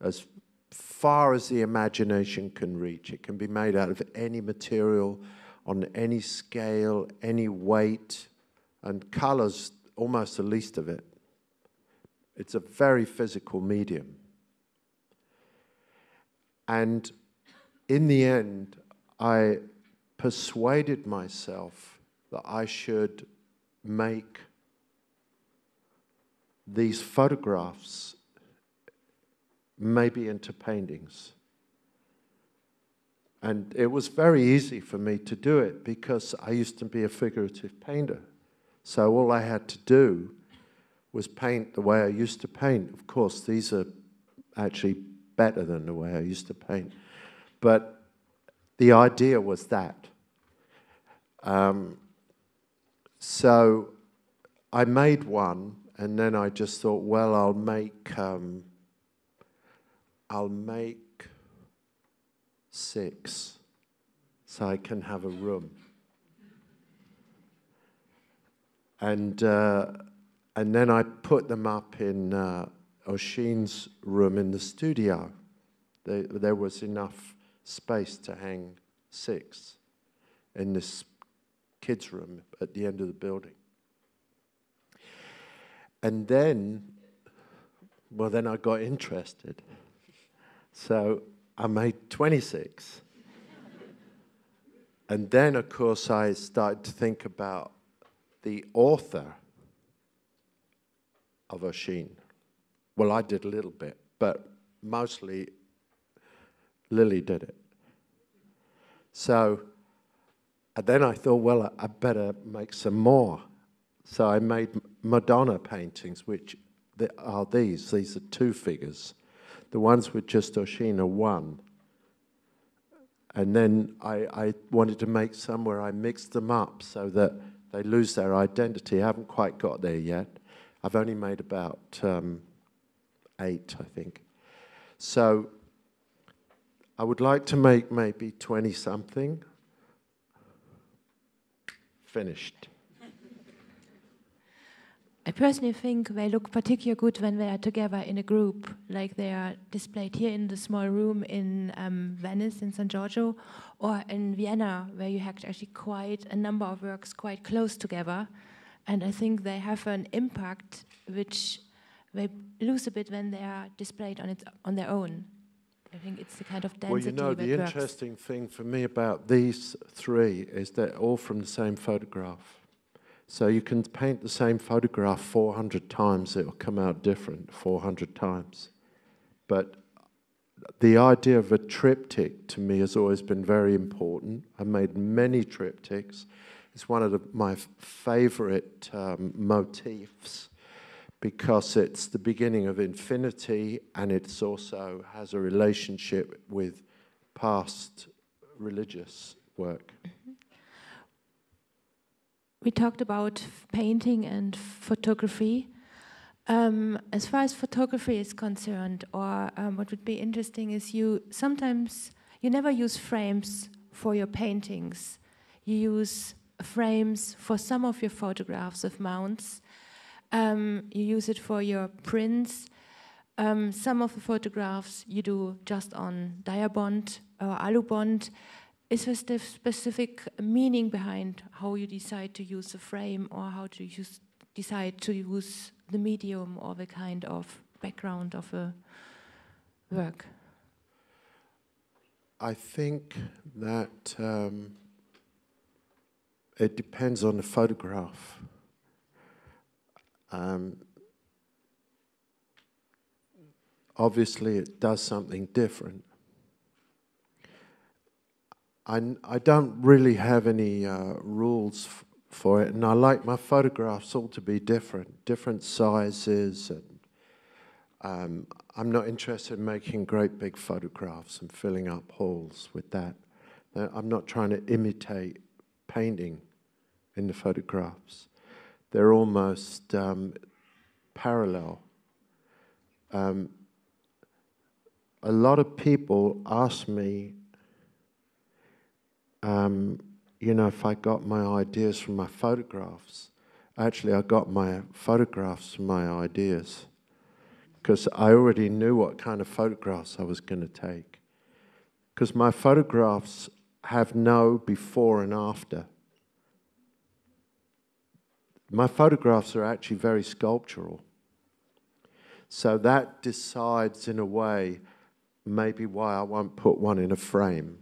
as far as the imagination can reach. It can be made out of any material, on any scale, any weight, and colors, almost the least of it. It's a very physical medium. And in the end, I persuaded myself that I should make these photographs maybe into paintings. And it was very easy for me to do it because I used to be a figurative painter. So all I had to do was paint the way I used to paint. Of course, these are actually better than the way I used to paint. But the idea was that. So I made one, and then I just thought, well, I'll make 6 so I can have a room. And then I put them up in Oshin's room in the studio. There was enough space to hang 6 in this kids' room at the end of the building. And then I got interested. So I made 26. And then, of course, I started to think about the author of Oshin. Well, I did a little bit, but mostly Lily did it. So and then I thought, well, I better make some more. So I made Madonna paintings, which are these. These are 2 figures. The ones with just Oshina, 1. And then I wanted to make some where I mixed them up so that they lose their identity. I haven't quite got there yet. I've only made about 8, I think. So I would like to make maybe 20-something finished. I personally think they look particularly good when they are together in a group, like they are displayed here in the small room in Venice, in San Giorgio, or in Vienna, where you have actually quite a number of works quite close together. And I think they have an impact which they lose a bit when they are displayed on their own. I think it's the kind of density. Well, you know, the interesting thing for me about these 3 is they're all from the same photograph. So you can paint the same photograph 400 times, it will come out different 400 times. But the idea of a triptych to me has always been very important. I made many triptychs. It's one of my favorite motifs because it's the beginning of infinity and it also has a relationship with past religious work. We talked about painting and photography. As far as photography is concerned, or what would be interesting is you never use frames for your paintings. You use frames for some of your photographs of mounts. You use it for your prints. Some of the photographs you do just on diabond or alubond. Is there specific meaning behind how you decide to use the frame, or how to decide to use the medium or the kind of background of a work? I think that it depends on the photograph. Obviously, it does something different. I don't really have any rules for it, and I like my photographs all to be different sizes, and I'm not interested in making great big photographs and filling up halls with that. I'm not trying to imitate painting in the photographs. They're almost parallel. A lot of people ask me, you know, if I got my ideas from my photographs. Actually, I got my photographs from my ideas because I already knew what kind of photographs I was going to take. Because my photographs have no before and after. My photographs are actually very sculptural. So that decides, in a way, maybe why I won't put one in a frame.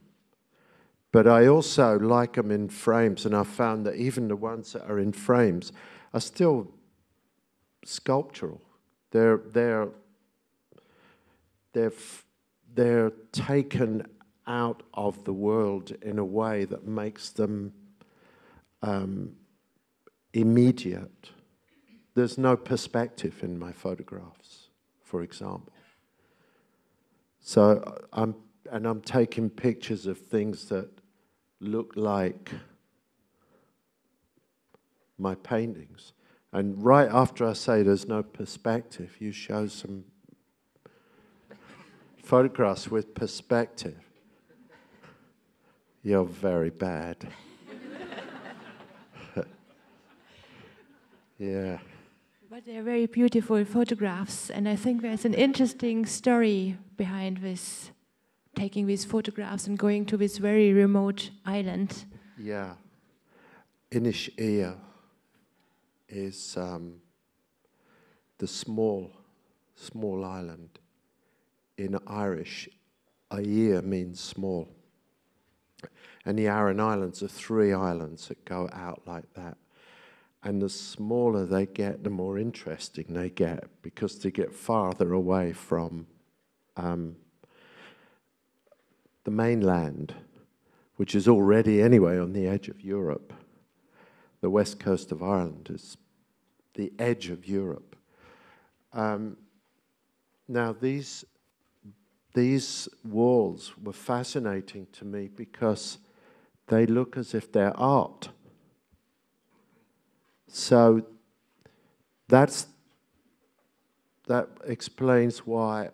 But I also like them in frames, and I found that even the ones that are in frames are still sculptural. They're taken out of the world in a way that makes them immediate. There's no perspective in my photographs, for example. So I'm taking pictures of things that look like my paintings. And right after I say there's no perspective, you show some photographs with perspective. You're very bad. Yeah. But they're very beautiful photographs, and I think there's an interesting story behind this, taking these photographs and going to this very remote island. Yeah. Inisheer is the small island. In Irish, Air means small. And the Aran Islands are 3 islands that go out like that. And the smaller they get, the more interesting they get, because they get farther away from the mainland, which is already anyway on the edge of Europe. The west coast of Ireland is the edge of Europe. Now these walls were fascinating to me because they look as if they're art. So that explains why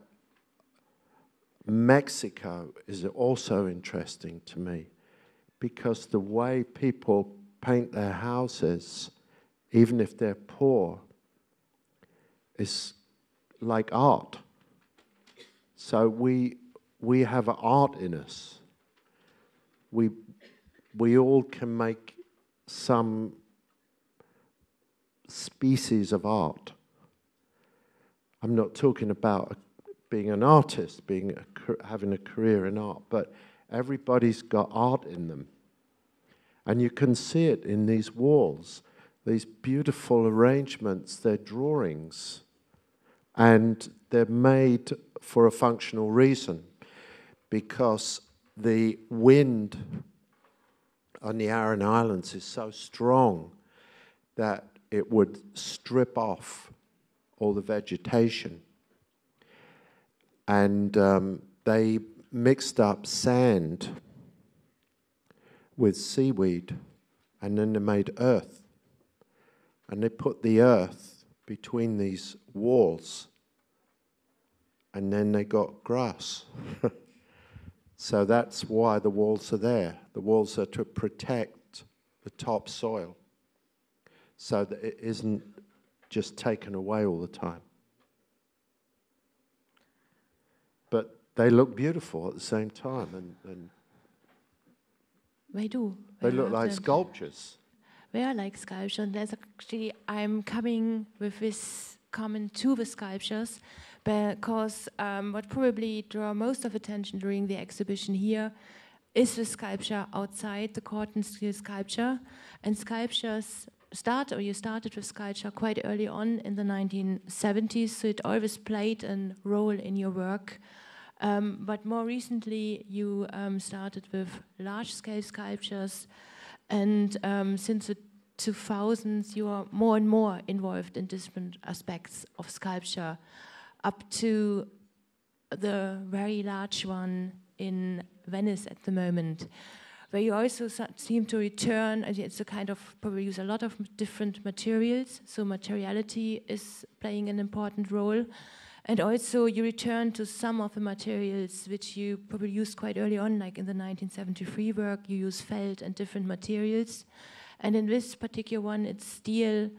Mexico is also interesting to me, because the way people paint their houses, even if they're poor, is like art. So we have art in us. We all can make some species of art. I'm not talking about being an artist, having a career in art, but everybody's got art in them. And you can see it in these walls, these beautiful arrangements, they're drawings, and they're made for a functional reason, because the wind on the Aran Islands is so strong that it would strip off all the vegetation. And they mixed up sand with seaweed, and then they made earth. And they put the earth between these walls, and then they got grass. So that's why the walls are there. The walls are to protect the topsoil, so that it isn't just taken away all the time. But they look beautiful at the same time, and they do. They look like sculptures. They are like sculptures. And there's actually, I'm coming with this comment to the sculptures, because what probably draw most of attention during the exhibition here is the sculpture outside, the Corten steel sculpture. And sculptures you started with sculpture quite early on in the 1970s, so it always played a role in your work. But more recently, you started with large-scale sculptures, and since the 2000s, you are more and more involved in different aspects of sculpture, up to the very large one in Venice at the moment, where you also seem to return, and it's a kind of, probably use a lot of different materials, so materiality is playing an important role. And also you return to some of the materials which you probably used quite early on, like in the 1973 work, you use felt and different materials. And in this particular one, it's steel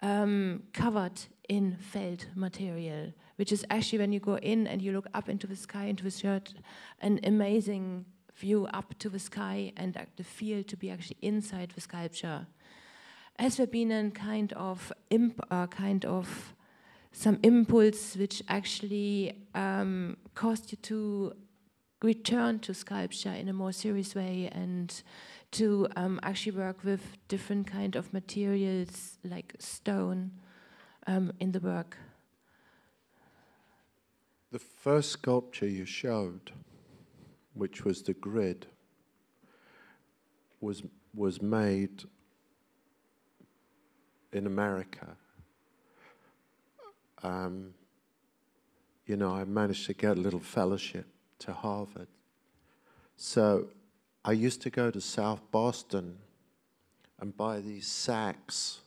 covered in felt material, which is actually, when you go in and you look up into the sky, into the shirt, an amazing view up to the sky, and the feel to be actually inside the sculpture. Has there been a kind of some impulse which actually caused you to return to sculpture in a more serious way, and to actually work with different kind of materials like stone in the work? The first sculpture you showed, which was the grid, was made in America. You know, I managed to get a little fellowship to Harvard. So I used to go to South Boston and buy these sacks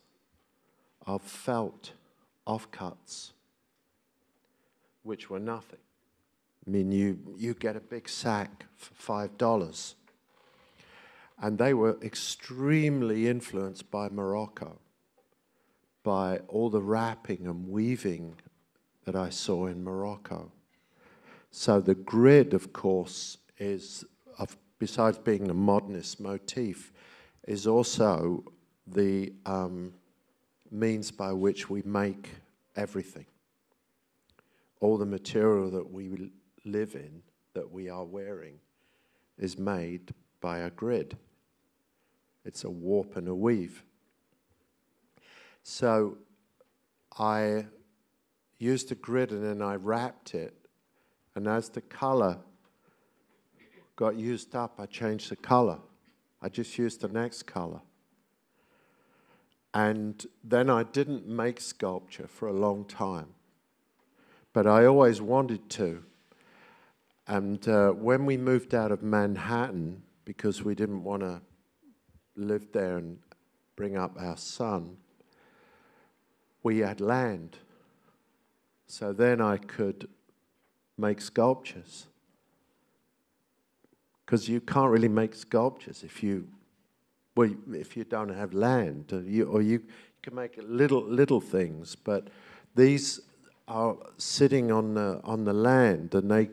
of felt offcuts, which were nothing. I mean, you get a big sack for $5. And they were extremely influenced by Morocco, by all the wrapping and weaving that I saw in Morocco. So the grid, of course, besides being a modernist motif, is also the means by which we make everything. All the material that we live in, that we are wearing, is made by a grid. It's a warp and a weave. So I used a grid, and then I wrapped it, And as the color got used up, I changed the color. I just used the next color. And then I didn't make sculpture for a long time. But I always wanted to. And when we moved out of Manhattan, because we didn't want to live there and bring up our son, we had land. So then I could make sculptures. Because you can't really make sculptures if you don't have land. Or you can make little things, but these are sitting on the land, and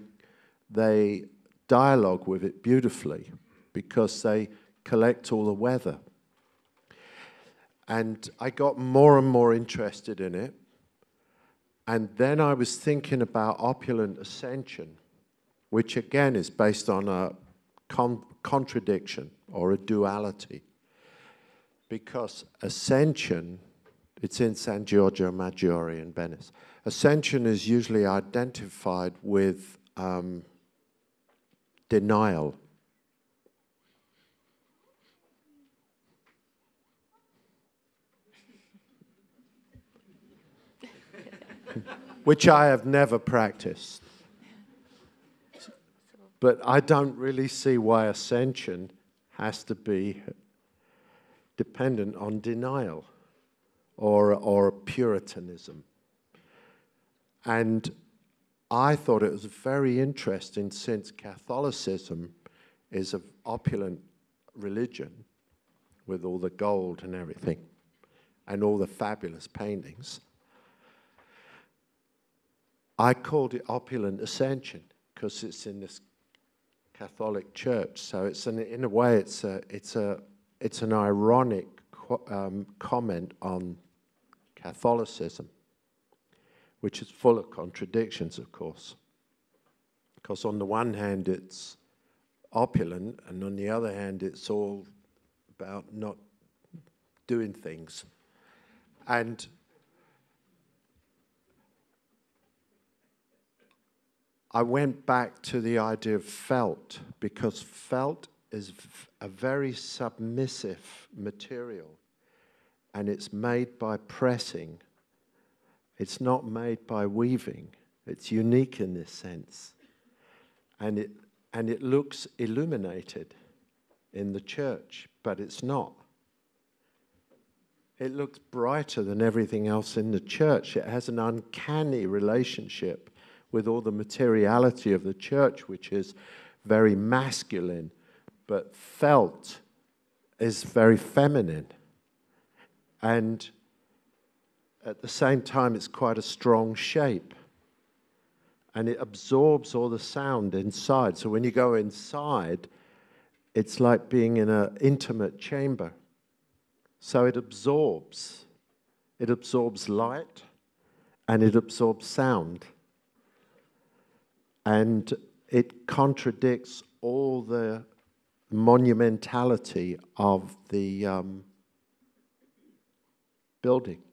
they dialogue with it beautifully because they collect all the weather. And I got more and more interested in it. And then I was thinking about Opulent Ascension, which again is based on a contradiction or a duality. Because Ascension, it's in San Giorgio Maggiore in Venice. Ascension is usually identified with denial. Which I have never practiced. But I don't really see why ascension has to be dependent on denial or Puritanism. And I thought it was very interesting, since Catholicism is an opulent religion with all the gold and everything and all the fabulous paintings. I called it Opulent Ascension because it's in this Catholic church. So it's in a way it's an ironic comment on Catholicism, which is full of contradictions, of course. Because on the one hand it's opulent, and on the other hand it's all about not doing things. And I went back to the idea of felt, because felt is a very submissive material, and it's made by pressing. It's not made by weaving. It's unique in this sense. And it looks illuminated in the church, but it's not. It looks brighter than everything else in the church. It has an uncanny relationship with all the materiality of the church, which is very masculine, but felt is very feminine. And at the same time, it's quite a strong shape. And it absorbs all the sound inside. So when you go inside, it's like being in an intimate chamber. So it absorbs. It absorbs light, and it absorbs sound. And it contradicts all the monumentality of the building.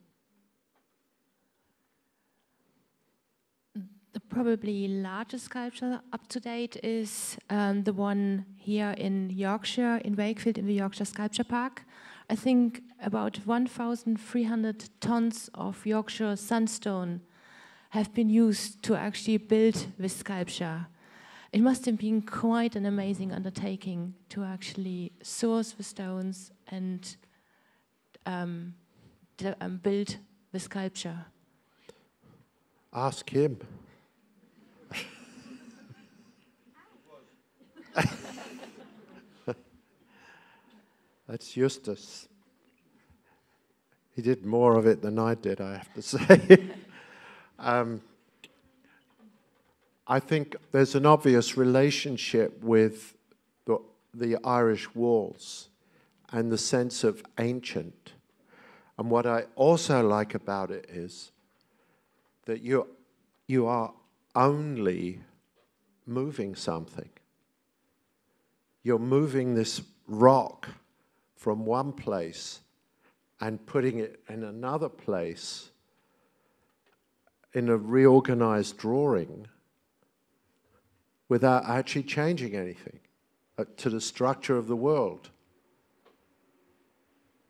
The probably largest sculpture up to date is the one here in Yorkshire, in Wakefield, in the Yorkshire Sculpture Park. I think about 1,300 tons of Yorkshire sandstone have been used to actually build this sculpture. It must have been quite an amazing undertaking to actually source the stones and build the sculpture. Ask him. That's Justus. He did more of it than I did, I have to say. I think there's an obvious relationship with the Irish walls and the sense of ancient. And what I also like about it is that you are only moving something. You're moving this rock from one place and putting it in another place in a reorganized drawing without actually changing anything to the structure of the world.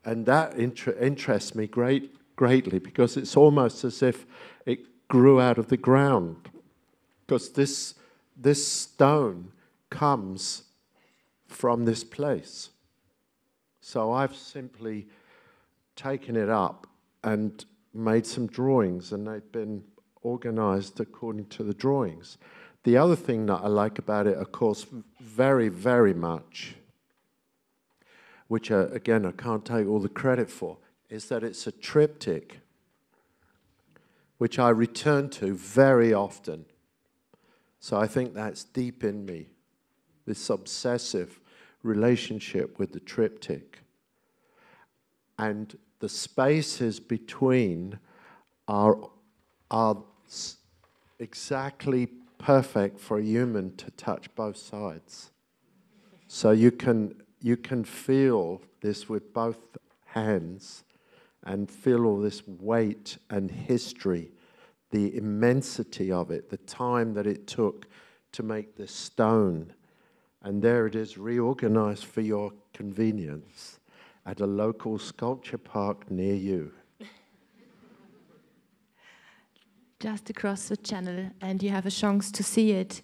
And that interests me greatly, because it's almost as if it grew out of the ground. Because this stone comes from this place. So I've simply taken it up and made some drawings, and they've been organized according to the drawings. The other thing that I like about it, of course, very, very much, which again I can't take all the credit for, is that it's a triptych, which I return to very often. So I think that's deep in me, this obsessive relationship with the triptych. And the spaces between are exactly perfect for a human to touch both sides. So you can feel this with both hands and feel all this weight and history, the immensity of it, the time that it took to make this stone. And there it is, reorganized for your convenience at a local sculpture park near you. Just across the channel, and you have a chance to see it.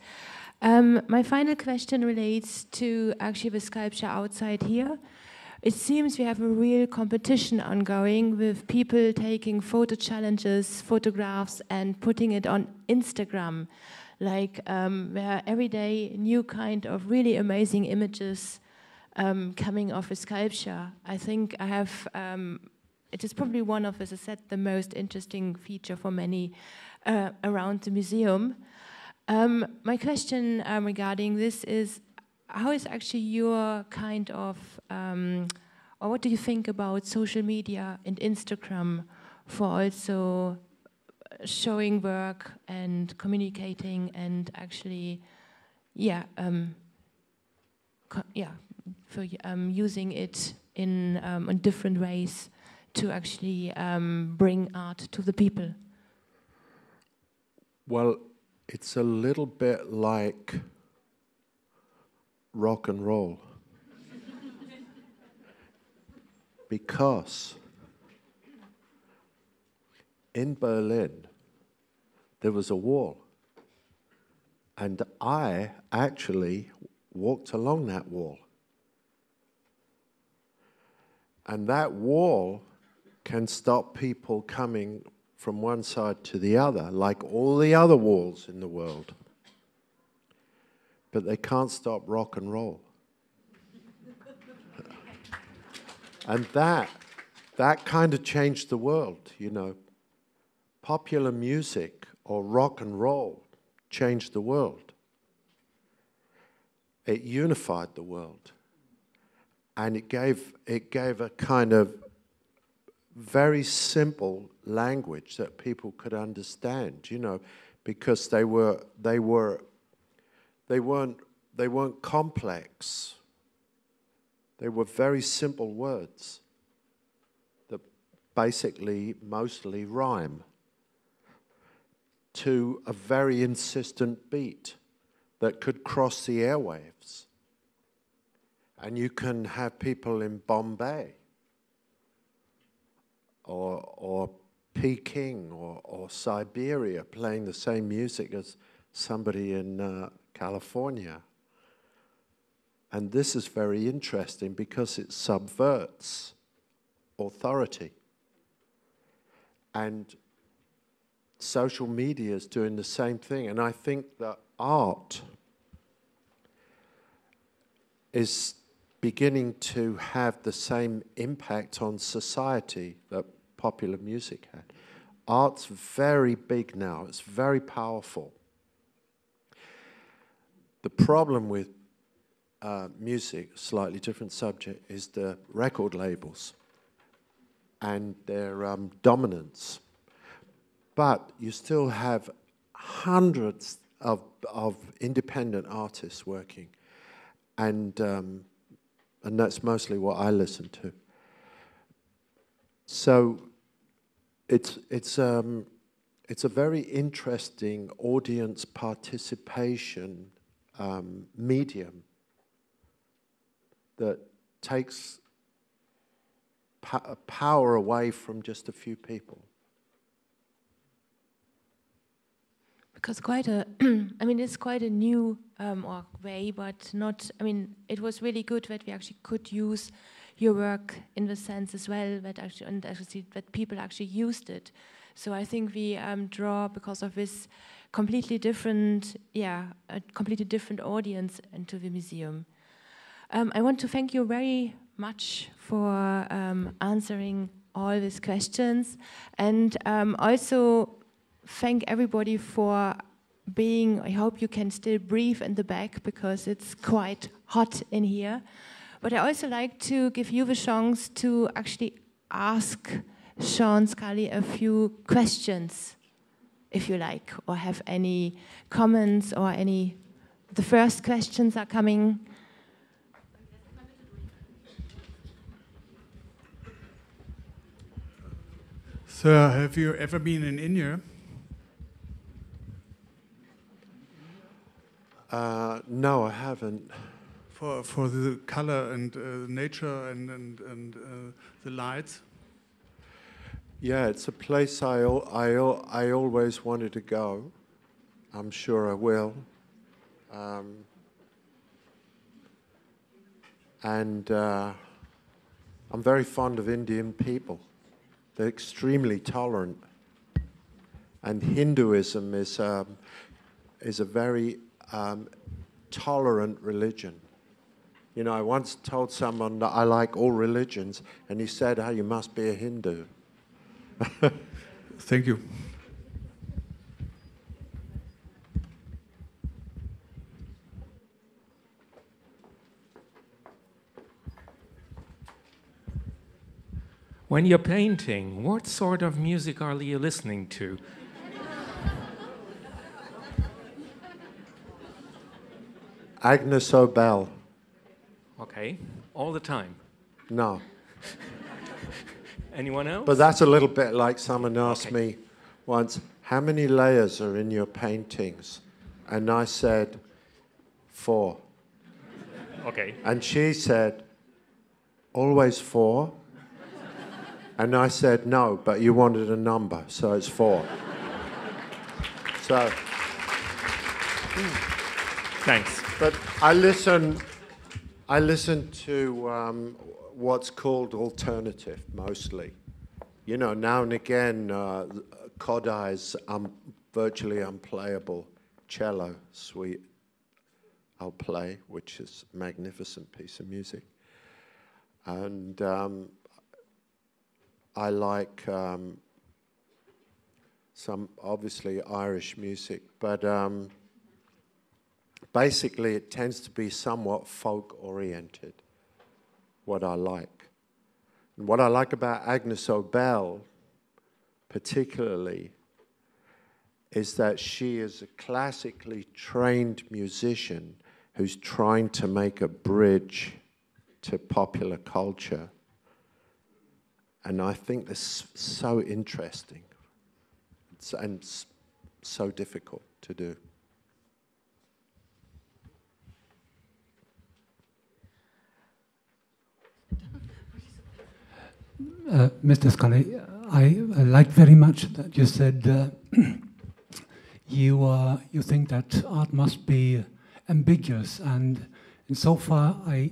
My final question relates to actually the sculpture outside here. It seems we have a real competition ongoing with people taking photo challenges, photographs, and putting it on Instagram. Like where every day new kind of really amazing images coming off a sculpture. I think I have, it is probably one of, as I said, the most interesting feature for many around the museum. My question regarding this is, how is actually your kind of, or what do you think about social media and Instagram for also showing work and communicating and actually, for using it in different ways to actually bring art to the people? Well, it's a little bit like rock and roll. Because in Berlin, there was a wall. And I actually walked along that wall. And that wall can stop people coming from one side to the other, like all the other walls in the world. But they can't stop rock and roll. And that kind of changed the world, you know. Popular music or rock and roll changed the world. It unified the world. And it gave a kind of very simple language that people could understand, you know, because they weren't complex. They were very simple words that basically mostly rhyme to a very insistent beat that could cross the airwaves. And you can have people in Bombay or Peking or Siberia playing the same music as somebody in California. And this is very interesting because it subverts authority. And social media is doing the same thing. And I think that art is beginning to have the same impact on society that popular music had. Art's very big now. It's very powerful. The problem with music, slightly different subject, is the record labels and their dominance. But you still have hundreds of independent artists working, and that's mostly what I listen to. So it's a very interesting audience participation medium that takes power away from just a few people. Because quite a, I mean, it's quite a new way, but not, I mean, it was really good that we actually could use your work in the sense as well that actually, and actually that people actually used it. So I think we draw, because of this, completely different, a completely different audience into the museum. I want to thank you very much for answering all these questions, and also thank everybody for being, I hope you can still breathe in the back because it's quite hot in here. But I also like to give you the chance to actually ask Sean Scully a few questions, if you like, or have any comments or any. The first questions are coming. Sir, have you ever been in India? No, I haven't. For the color and nature and the lights? Yeah, it's a place I always wanted to go. I'm sure I will. And I'm very fond of Indian people. They're extremely tolerant. And Hinduism is a very tolerant religion. You know, I once told someone that I like all religions, and he said, "Oh, you must be a Hindu." Thank you. When you're painting, what sort of music are you listening to? Agnes Obel. Okay, all the time. No. Anyone else? But that's a little bit like someone asked me once, how many layers are in your paintings? And I said, 4. Okay. And she said, always 4? And I said, no, but you wanted a number, so it's 4. So. Thanks. But I listen to what's called alternative, mostly. You know, now and again, Kodai's virtually unplayable cello suite I'll play, which is a magnificent piece of music. And I like some, obviously, Irish music, but basically it tends to be somewhat folk-oriented, what I like. And what I like about Agnes Obel, particularly, is that she is a classically trained musician who's trying to make a bridge to popular culture. And I think this is so interesting and so difficult to do. Mr. Scully, I liked very much that you said you think that art must be ambiguous, and so far I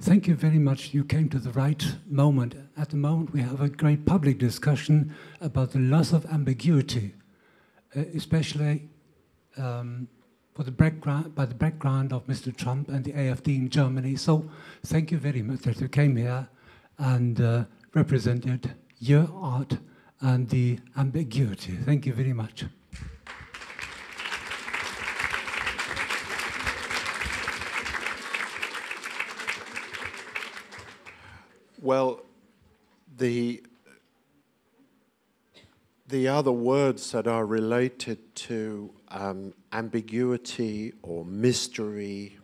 thank you very much. You came to the right moment. At the moment we have a great public discussion about the loss of ambiguity, especially by the background of Mr. Trump and the AfD in Germany. So thank you very much that you came here and represented your art and the ambiguity. Thank you very much. Well, the other words that are related to ambiguity or mystery,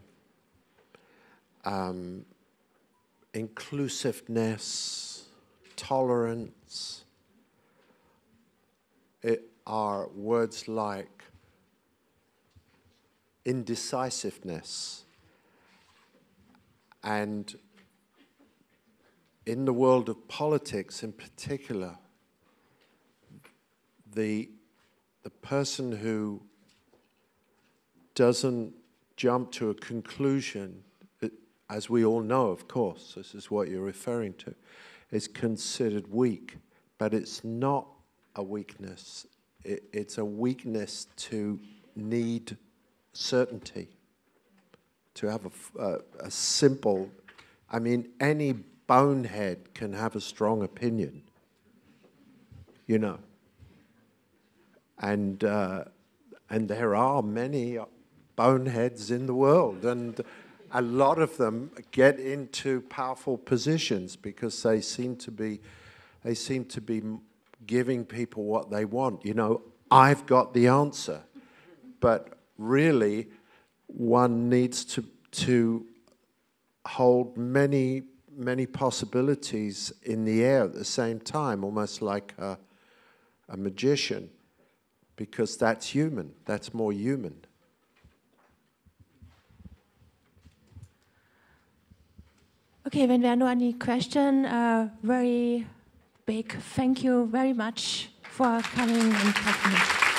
inclusiveness, tolerance, it are words like indecisiveness. And in the world of politics in particular, the person who doesn't jump to a conclusion, as we all know, of course, this is what you're referring to, is considered weak. But it's not a weakness. It's a weakness to need certainty, to have a simple, I mean, any bonehead can have a strong opinion, you know. And there are many boneheads in the world, and a lot of them get into powerful positions because they seem to be giving people what they want. You know, I've got the answer, but really, one needs to hold many possibilities in the air at the same time, almost like a magician, because that's human. That's more human. Okay, when we are now on the question, very big thank you very much for coming and talking.